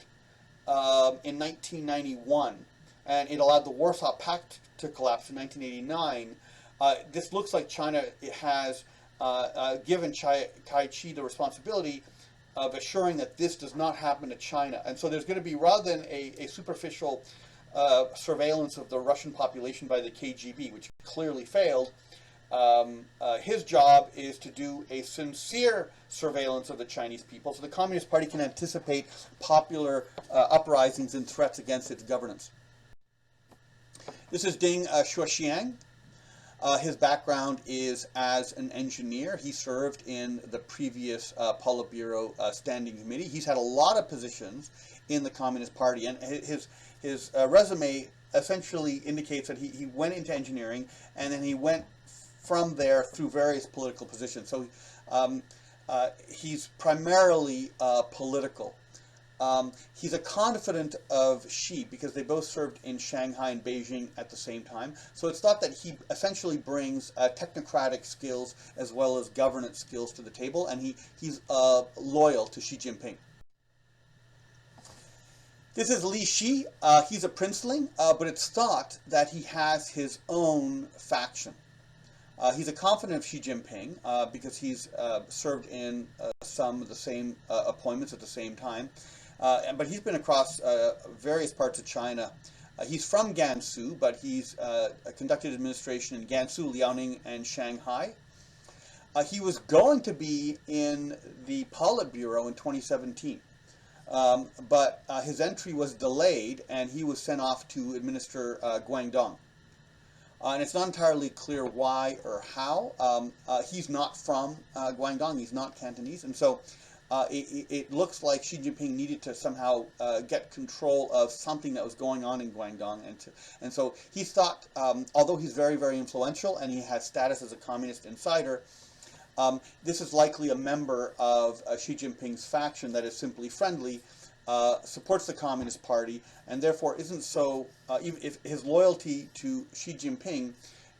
in 1991, and it allowed the Warsaw Pact to collapse in 1989, this looks like China has given Kai Chi the responsibility of assuring that this does not happen to China. And so there's going to be, rather than a superficial surveillance of the Russian population by the KGB, which clearly failed, his job is to do a sincere surveillance of the Chinese people so the Communist Party can anticipate popular uprisings and threats against its governance. This is Ding Shuoxiang. His background is as an engineer. He served in the previous Politburo Standing Committee. He's had a lot of positions in the Communist Party, and his resume essentially indicates that he went into engineering, and then he went from there through various political positions. So he's primarily political. He's a confidant of Xi because they both served in Shanghai and Beijing at the same time. So it's thought that he essentially brings technocratic skills as well as governance skills to the table, and he's loyal to Xi Jinping. This is Li Shi. He's a princeling, but it's thought that he has his own faction. He's a confidant of Xi Jinping because he's served in some of the same appointments at the same time. But he's been across various parts of China. He's from Gansu, but he's conducted administration in Gansu, Liaoning, and Shanghai. He was going to be in the Politburo in 2017, but his entry was delayed, and he was sent off to administer Guangdong. And it's not entirely clear why or how. He's not from Guangdong, he's not Cantonese, and so it looks like Xi Jinping needed to somehow get control of something that was going on in Guangdong, and so he thought, although he's very, very influential and he has status as a communist insider, this is likely a member of Xi Jinping's faction that is simply friendly, supports the Communist Party, and therefore isn't so, even if his loyalty to Xi Jinping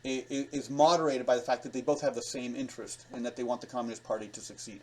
is moderated by the fact that they both have the same interest in that they want the Communist Party to succeed.